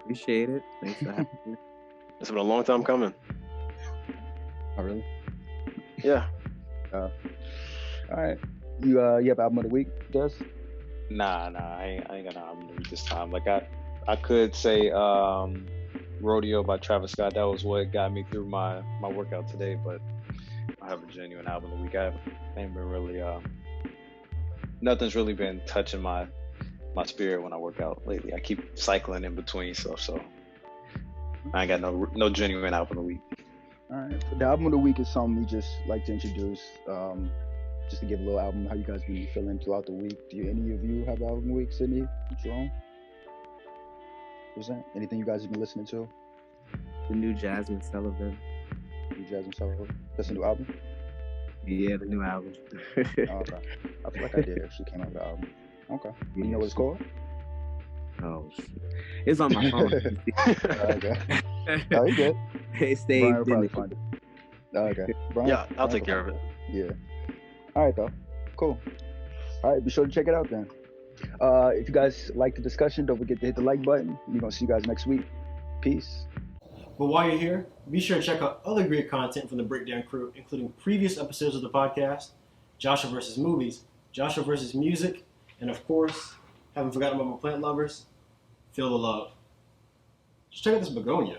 Appreciate it. Thanks for having me. It's been a long time coming. Oh, really? Yeah. All right. You have album of the week, Des? Nah, I ain't got an album of the week this time. Like, I could say Rodeo by Travis Scott. That was what got me through my workout today, but I have a genuine album of the week. I ain't been really nothing's really been touching my spirit when I work out lately. I keep cycling in between stuff, so I ain't got no genuine album of the week. All right. The album of the week is something we just like to introduce, just to give a little album, how you guys been feeling throughout the week. Do any of you have album of the week, Sydney, Jerome? Anything you guys have been listening to? The new Jasmine Sullivan. That's a new album? Yeah, the new album. Oh, okay. I feel like I did if she came out with the album. Okay. You know what it's called? Oh, shit. It's on my phone. Okay. Oh, you good. It stayed Brian will in probably the... find it. Okay. Brian, Yeah, I'll take care of it. Yeah. All right, though. Cool. All right, be sure to check it out then. If you guys like the discussion, don't forget to hit the like button. We're going to see you guys next week. Peace. But while you're here, be sure to check out other great content from the Breakdown crew, including previous episodes of the podcast, Joshua versus Movies, Joshua versus Music, and of course, haven't forgotten about my plant lovers, Feel the Love. Just check out this begonia.